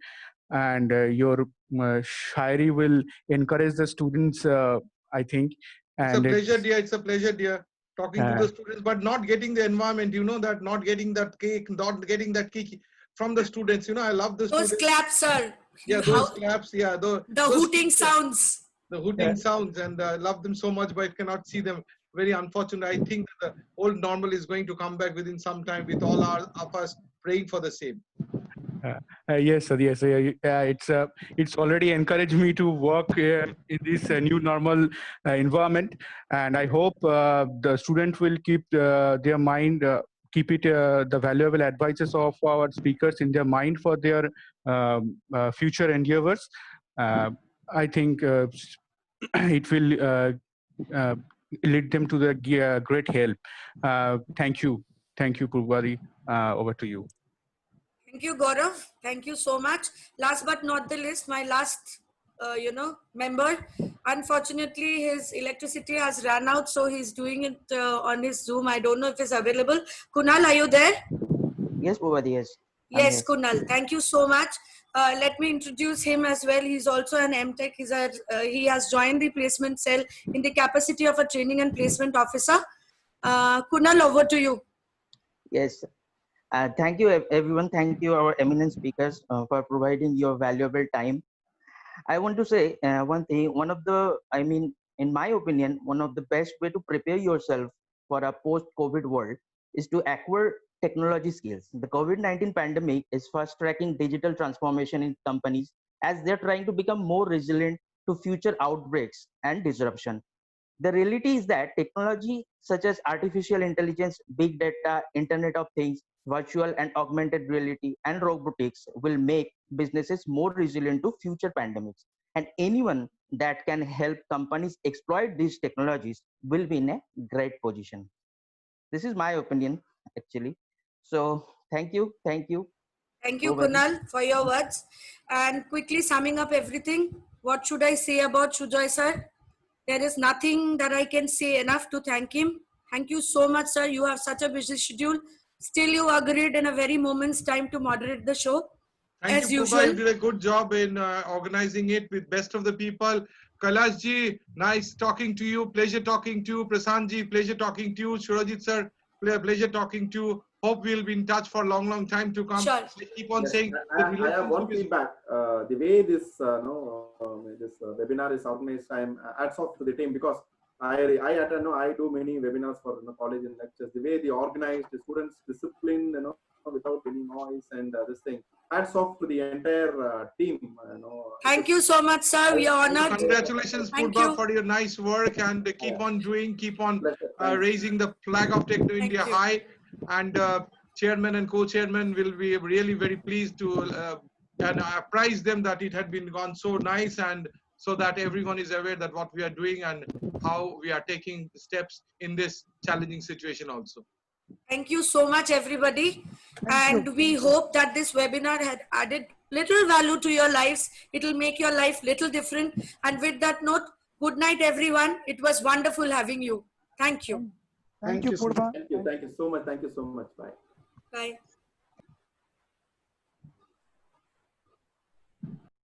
And your shairi will encourage the students, I think. It's a pleasure, dear. It's a pleasure, dear. Talking to the students, but not getting the environment, that not getting that cake, not getting that cake from the students. I love the students. Those claps, sir. Yeah, those claps. Yeah, the hooting sounds. The hooting sounds, and I love them so much, but I cannot see them. Very unfortunate. I think that the old normal is going to come back within some time with all of us praying for the same. Yes, sir. Yes, it's already encouraged me to work in this new normal environment, and I hope the student will keep their mind, keep it the valuable advices of our speakers in their mind for their future endeavors. I think it will lead them to the great help. Thank you, Purvadi. Over to you. Thank you, Gaurav. Thank you so much. Last but not the least, my last, member. Unfortunately, his electricity has run out, so he's doing it on his Zoom. I don't know if it's available. Kunal, are you there? Yes, Purvadi, yes. Yes, Kunal. Thank you so much. Let me introduce him as well. He's also an MTech. He has joined the placement cell in the capacity of a training and placement officer. Kunal, over to you. Yes. Thank you, everyone. Thank you, our eminent speakers, for providing your valuable time. I want to say one thing. In my opinion, one of the best way to prepare yourself for a post-COVID world is to acquire technology skills. The COVID-19 pandemic is fast-tracking digital transformation in companies as they're trying to become more resilient to future outbreaks and disruption. The reality is that technology such as artificial intelligence, big data, Internet of Things, virtual and augmented reality, and robotics will make businesses more resilient to future pandemics. And anyone that can help companies exploit these technologies will be in a great position. This is my opinion, actually. So thank you. Thank you, Kunal, for your words. And quickly summing up everything, what should I say about Sujay sir? There is nothing that I can say enough to thank him. Thank you so much, sir. You have such a busy schedule. Still, you agreed in a very moment's time to moderate the show. Thank as you, usual. Purva. You did a good job in organizing it with best of the people. Kailash ji, nice talking to you. Pleasure talking to you. Prasant ji, pleasure talking to you. Shurajit sir, pleasure talking to you. Hope we'll be in touch for a long, long time to come. Sure. I keep on saying. I have one feedback. The way this webinar is organized, I'm hats off to the team because I attend. I do many webinars for college and lectures. The way they organize the students' discipline, without any noise and this thing. Hats off to the entire team. Thank you so much, sir. We are honored. Congratulations, Purva, for your nice work and keep on doing, keep on raising the flag of Techno India high. And chairman and co-chairman will be really very pleased to and apprise them that it had been gone so nice, and so that everyone is aware that what we are doing and how we are taking steps in this challenging situation also. Thank you so much, everybody. And we hope that this webinar had added little value to your lives. It will make your life little different. And with that note, good night, everyone. It was wonderful having you. Thank you. Thank you, Purva. Thank you so much. Thank you so much. Bye. Bye.